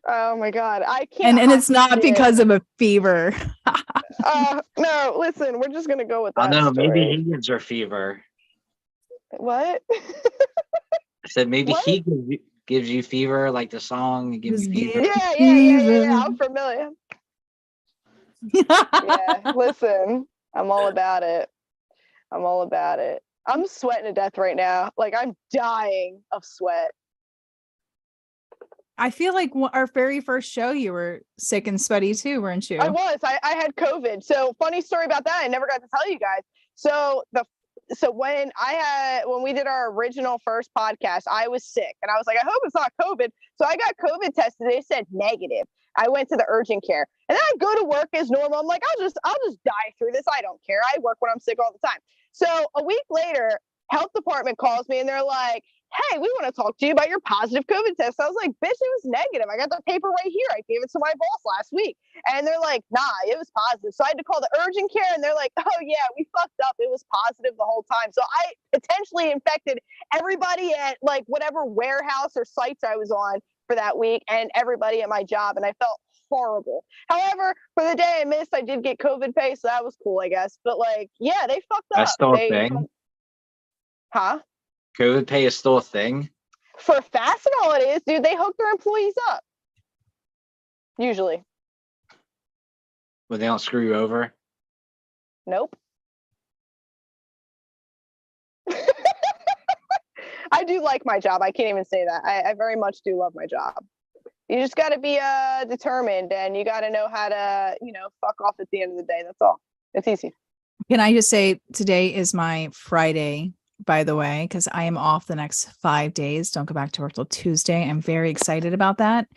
Oh my God. I can't.
And it's not because of a fever.
No, listen, we're just going to go with that.
I know. Maybe he gives her fever.
What?
I said maybe
What?
he gives you fever, like the song gives you fever.
Yeah. I'm familiar. Yeah, listen, I'm all about it. I'm sweating to death right now. Like, I'm dying of sweat.
I feel like our very first show, you were sick and sweaty too, weren't you?
I was. I had COVID. So funny story about that. I never got to tell you guys. So when we did our original first podcast, I was sick and I was like, I hope it's not COVID. So I got COVID tested. They said negative. I went to the urgent care and then I go to work as normal. I'm like, I'll just die through this. I don't care. I work when I'm sick all the time. So a week later, health department calls me and they're like, hey, we want to talk to you about your positive COVID test. I was like, bitch, it was negative. I got the paper right here. I gave it to my boss last week. And they're like, nah, it was positive. So I had to call the urgent care and they're like, oh yeah, we fucked up. It was positive the whole time. So I potentially infected everybody at like whatever warehouse or sites I was on for that week and everybody at my job. And I felt horrible. However, for the day I missed, I did get COVID pay. So that was cool, I guess. But like, yeah, they fucked up.
That's still a thing?
Huh?
COVID pay is still a thing?
For Fastenal it is, dude. They hook their employees up. Usually.
But they don't screw you over?
Nope. I do like my job. I can't even say that. I very much do love my job. You just got to be determined and you got to know how to, fuck off at the end of the day. That's all. It's easy.
Can I just say today is my Friday, by the way, because I am off the next 5 days. Don't go back to work till Tuesday. I'm very excited about that.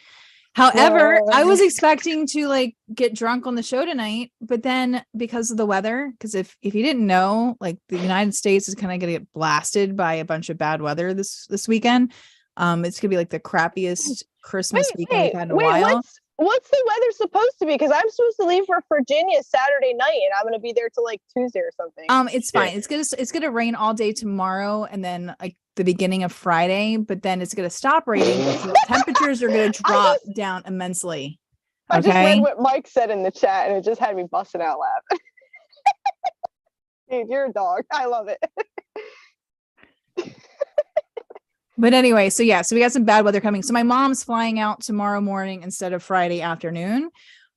However, I was expecting to like get drunk on the show tonight, but then because of the weather, because if you didn't know, like the United States is kind of going to get blasted by a bunch of bad weather this weekend. It's gonna be like the crappiest Christmas weekend we've had in a while.
What's the weather supposed to be? Because I'm supposed to leave for Virginia Saturday night, and I'm gonna be there till like Tuesday or something.
It's fine. It's gonna rain all day tomorrow, and then like the beginning of Friday. But then it's gonna stop raining. So temperatures are gonna drop down immensely. Okay?
I just read what Mike said in the chat, and it just had me busting out laughing. Dude, you're a dog. I love it.
But anyway, so we got some bad weather coming. So my mom's flying out tomorrow morning instead of Friday afternoon,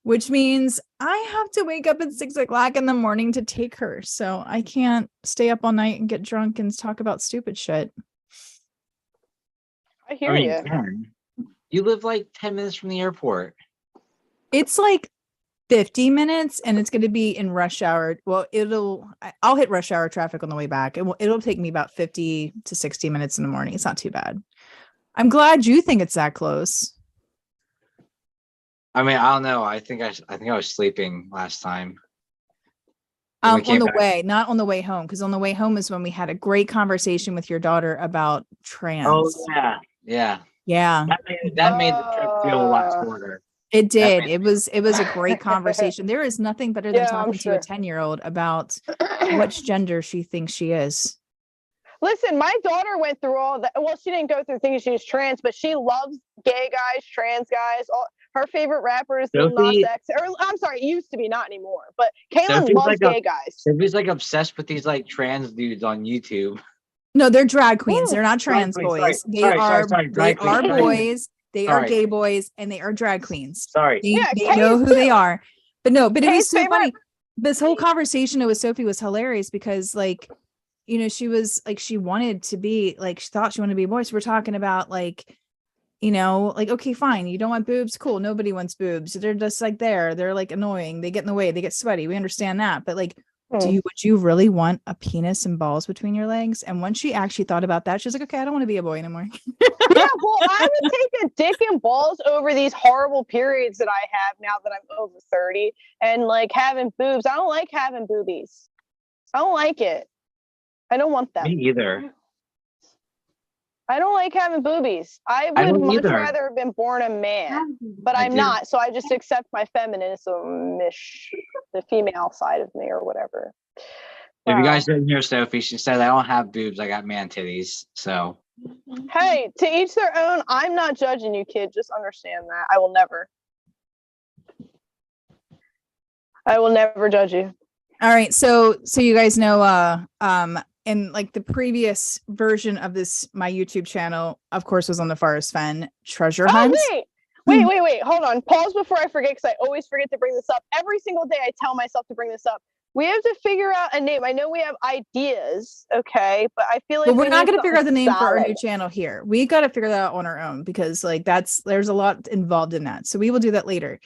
which means I have to wake up at 6 o'clock in the morning to take her. So I can't stay up all night and get drunk and talk about stupid shit.
I hear you.
You live like 10 minutes from the airport.
It's like 50 minutes and it's going to be in rush hour. Well, I'll hit rush hour traffic on the way back. It'll take me about 50 to 60 minutes in the morning. It's not too bad. I'm glad you think it's that close.
I mean, I don't know. I think I was sleeping last time.
On the way, not on the way home, because on the way home is when we had a great conversation with your daughter about trans.
Oh yeah. That made the trip feel a lot shorter.
It did. It was a great conversation. There is nothing better than talking to a 10-year-old about which gender she thinks she is.
Listen, my daughter went through all that. Well, she didn't go through things. She's trans, but she loves gay guys, trans guys. Her favorite rapper is Lil Nas X. Or I'm sorry, it used to be, not anymore. But Kaylin loves gay guys.
Sophie's like obsessed with these like trans dudes on YouTube.
No, they're drag queens. They're not trans boys. They are boys. They are gay boys and they are drag queens. They know who they are. But it was so funny. This whole conversation with Sophie was hilarious because like, she was like, she wanted to be like, she thought she wanted to be a boy. So we're talking about like, like, okay, fine. You don't want boobs. Cool. Nobody wants boobs. They're just like they're like annoying. They get in the way. They get sweaty. We understand that. But like, would you really want a penis and balls between your legs? And when she actually thought about that, she's like, okay, I don't want to be a boy anymore.
Yeah, well, I would take a dick and balls over these horrible periods that I have now that I'm over 30 and like having boobs. I don't like having boobies. I don't like it. I don't want them.
Me either.
I don't like having boobies. I would much rather have been born a man, but I'm not. So I just accept my feminism, the female side of me or whatever.
If you guys didn't hear Sophie, she said, I don't have boobs. I got man titties. So.
Hey, to each their own. I'm not judging you, kid. Just understand that. I will never judge you.
All right. So you guys know, and like the previous version of this, my YouTube channel, of course, was on the Forest Fen treasure hunt.
Wait. Hold on. Pause before I forget, because I always forget to bring this up. Every single day I tell myself to bring this up. We have to figure out a name. I know we have ideas, okay, but I feel like
we're not going to figure out the name for our new channel here. We got to figure that out on our own, because like there's a lot involved in that. So we will do that later.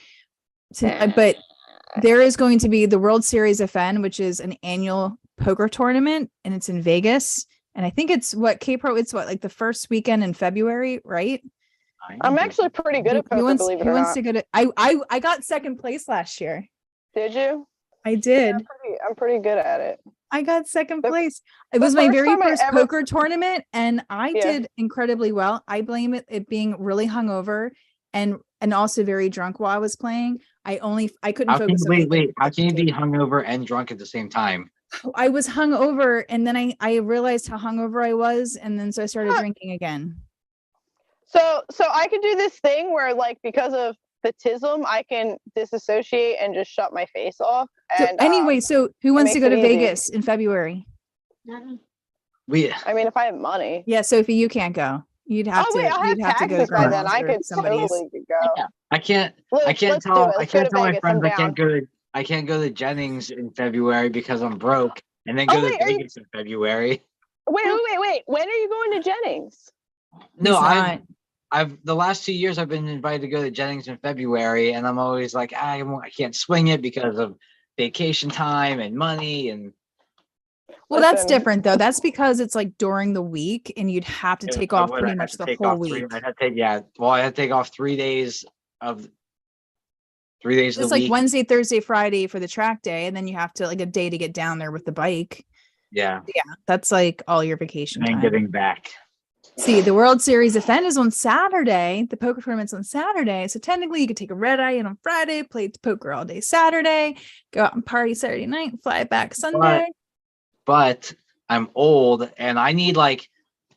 But there is going to be the World Series of Fen, which is an annual poker tournament, and it's in Vegas. And I think it's like the first weekend in February, right?
I'm actually pretty good at poker, believe it or not. Who wants to go to?
I got second place last year.
Did you?
I did.
Yeah, I'm pretty good at it.
I got second place. It was my very first poker tournament, and I did incredibly well. I blame it being really hungover and also very drunk while I was playing. I couldn't focus.
Wait. How can you be hungover and drunk at the same time?
I was hungover, and then I realized how hungover I was, and then so I started drinking again.
So I could do this thing where, like, because of the tism, I can disassociate and just shut my face off. And
anyway, so who wants to go to Vegas in February?
I mean, if I have money.
Yeah, Sophie, you can't go. You'd have to go to
by then. I could totally go.
Yeah. I can't tell my friends I can't go to Jennings in February because I'm broke, and then go to Vegas in February.
Wait. When are you going to Jennings?
No, I've the last 2 years I've been invited to go to Jennings in February, and I'm always like, I can't swing it because of vacation time and money. And
well, that's different though. That's because it's like during the week, and you'd have to take off pretty much the whole week.
I had to take off 3 days of 3 days.
It's like Wednesday, Thursday, Friday for the track day, and then you have to like a day to get down there with the bike.
Yeah,
that's like all your vacation
and
time.
Getting back.
See, the World Series of Fen is on Saturday. The poker tournament's on Saturday. So technically you could take a red eye in on Friday, play poker all day Saturday, go out and party Saturday night, fly back Sunday.
But I'm old, and I need like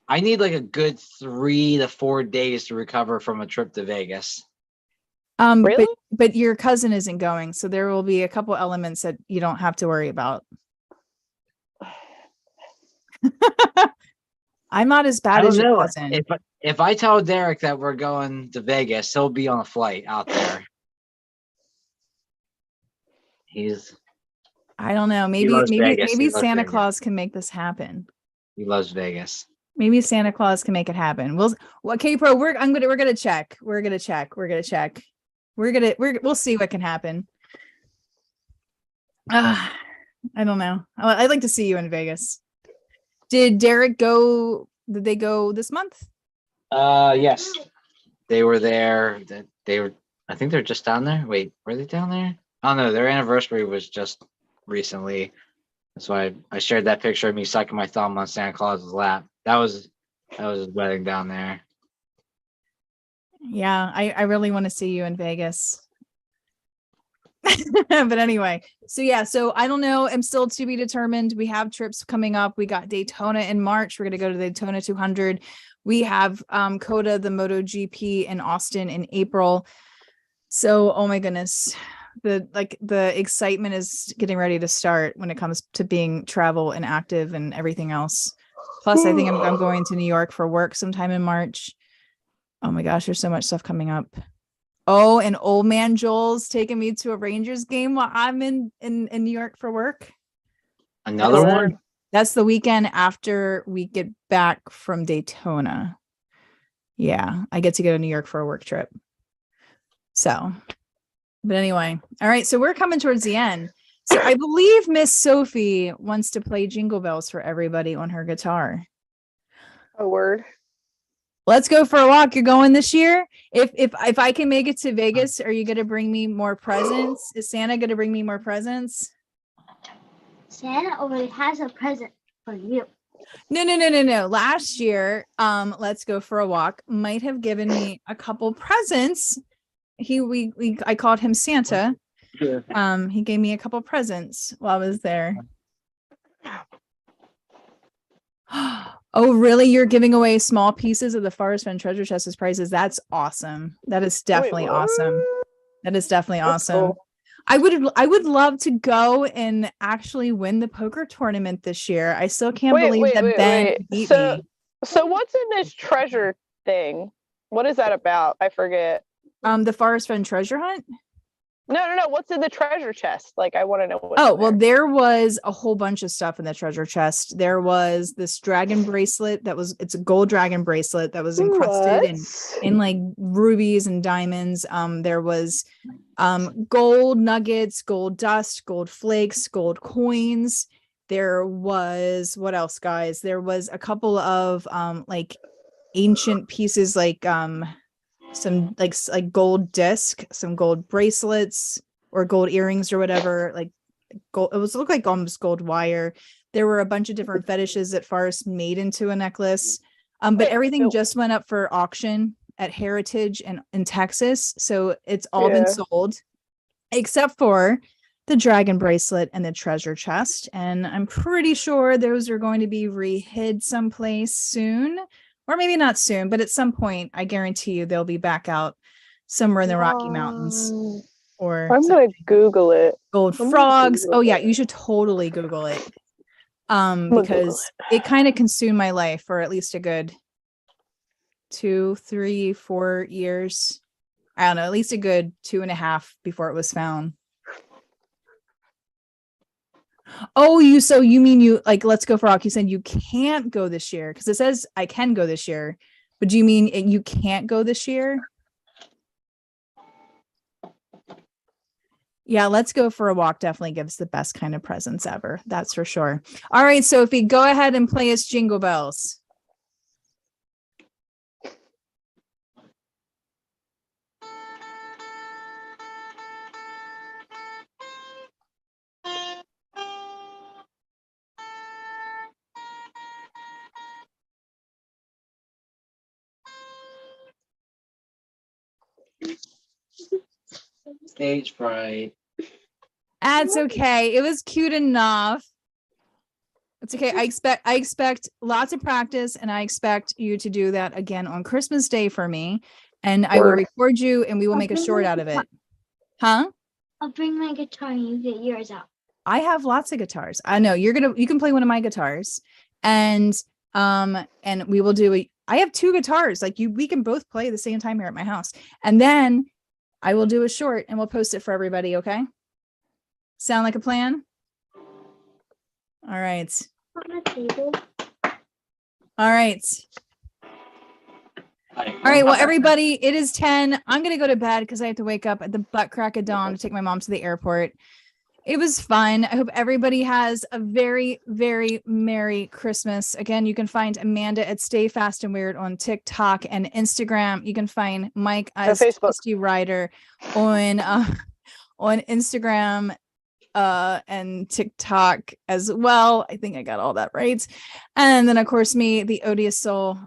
a good 3 to 4 days to recover from a trip to Vegas.
Really?
But your cousin isn't going, so there will be a couple elements that you don't have to worry about. I'm not as bad as your cousin.
If I tell Derek that we're going to Vegas, he'll be on a flight out there. I
don't know. Maybe Santa Claus can make this happen.
He loves Vegas.
Maybe Santa Claus can make it happen. K-Pro, we're gonna check. We'll see what can happen. I don't know. I'd like to see you in Vegas. Did Derek go? Did they go this month?
Yes, they were there. I think they're just down there. Wait, were they down there? Oh no, their anniversary was just recently. That's why I shared that picture of me sucking my thumb on Santa Claus's lap. That was his wedding down there.
Yeah, I really want to see you in Vegas. But anyway, so I don't know. I'm still to be determined. We have trips coming up. We got Daytona in March. We're going to go to the Daytona 200. We have COTA, the MotoGP in Austin in April. So, oh my goodness, the excitement is getting ready to start when it comes to being travel and active and everything else. Plus, I think I'm going to New York for work sometime in March. Oh my gosh, there's so much stuff coming up. Oh, and old man Joel's taking me to a Rangers game while I'm in New York for work.
Another one?
That's the weekend after we get back from Daytona. Yeah, I get to go to New York for a work trip. So, but anyway, all right. So we're coming towards the end. So I believe Miss Sophie wants to play Jingle Bells for everybody on her guitar.
A word.
Let's go for a walk. You're going this year. If I can make it to Vegas, are you going to bring me more presents? Is Santa going to bring me more presents?
Santa already has a present for you.
No. Last year, Let's Go for a Walk might have given me a couple presents. I called him Santa. He gave me a couple presents while I was there. Oh, really? You're giving away small pieces of the Forest Fen treasure chest as prizes? That's awesome. That is definitely awesome. That is definitely awesome. Cool. I would love to go and actually win the poker tournament this year. I still can't believe that Ben beat me.
So what's in this treasure thing? What is that about? I forget.
The Forest Fund treasure hunt?
No. What's in the treasure chest? Like, I want to know what.
Oh, well, there was a whole bunch of stuff in the treasure chest. There was this dragon bracelet it's a gold dragon bracelet that was encrusted in like rubies and diamonds. There was gold nuggets, gold dust, gold flakes, gold coins. There was, what else, guys? There was a couple of like ancient pieces, like some like gold disc, some gold bracelets or gold earrings or whatever, like gold. It looked like almost gold wire. There were a bunch of different fetishes that Forrest made into a necklace. But everything just went up for auction at Heritage in Texas. So it's all been sold except for the dragon bracelet and the treasure chest. And I'm pretty sure those are going to be re-hid someplace soon. Or maybe not soon, but at some point, I guarantee you they'll be back out somewhere in the Rocky Mountains. Or
I'm going to Google it.
Gold frogs. Oh yeah, you should totally Google it. Because it kind of consumed my life for at least a good 2, 3, 4 years. I don't know, at least a good 2.5 before it was found. Oh, you mean you like, let's go for Rock. You said you can't go this year because it says I can go this year, but do you mean you can't go this year? Yeah, let's go for a walk. Definitely gives the best kind of presents ever. That's for sure. All right, Sophie, go ahead and play us Jingle Bells.
Stage fright.
That's okay. It was cute enough. It's okay. I expect lots of practice, and I expect you to do that again on Christmas Day for me. And I will record you, and we will make a short out of it. Huh?
I'll bring my guitar and you get yours out.
I have lots of guitars. I know you can play one of my guitars, and we will do I have 2 guitars. Like we can both play at the same time here at my house, and then I will do a short and we'll post it for everybody. Okay. Sound like a plan? All right.
On the table.
All right. All right. Well, everybody, it is 10. I'm going to go to bed because I have to wake up at the butt crack of dawn to take my mom to the airport. It was fun. I hope everybody has a very, very Merry Christmas. Again, you can find Amanda at Stay Fast and Weird on TikTok and Instagram. You can find Mike as Twisty Rider on Instagram and TikTok as well. I think I got all that right. And then of course me, the Odious Soul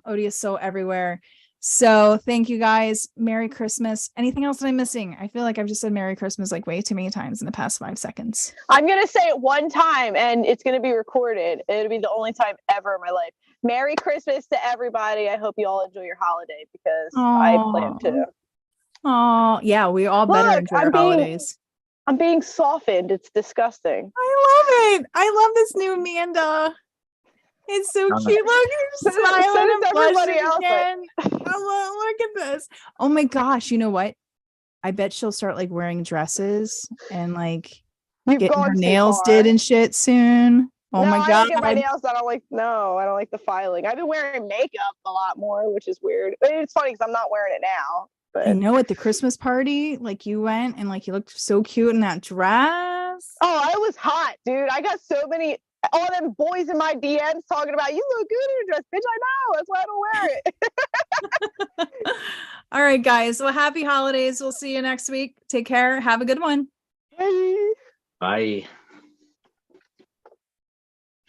everywhere. So thank you guys. Merry Christmas. Anything else that I'm missing? I feel like I've just said Merry Christmas like way too many times in the past 5 seconds.
I'm going to say it one time and it's going to be recorded. It'll be the only time ever in my life. Merry Christmas to everybody. I hope you all enjoy your holiday because I plan to.
Oh, yeah. We all better enjoy our holidays.
I'm being softened. It's disgusting.
I love it. I love this new Amanda. It's so cute. Look, you're smiling and everybody else again. Look at this. Oh my gosh. You know what? I bet she'll start like wearing dresses and like getting her nails did and shit soon. Oh my God.
I don't get my nails. I don't like the filing. I've been wearing makeup a lot more, which is weird. It's funny because I'm not wearing it now. But I
know at the Christmas party, like you went and like you looked so cute in that dress.
Oh, I was hot, dude. I got so many all them boys in my DMs talking about you look good in a dress, bitch. I know. That's why I don't wear it.
All right, guys. Well, happy holidays. We'll see you next week. Take care. Have a good one.
Bye.
Bye.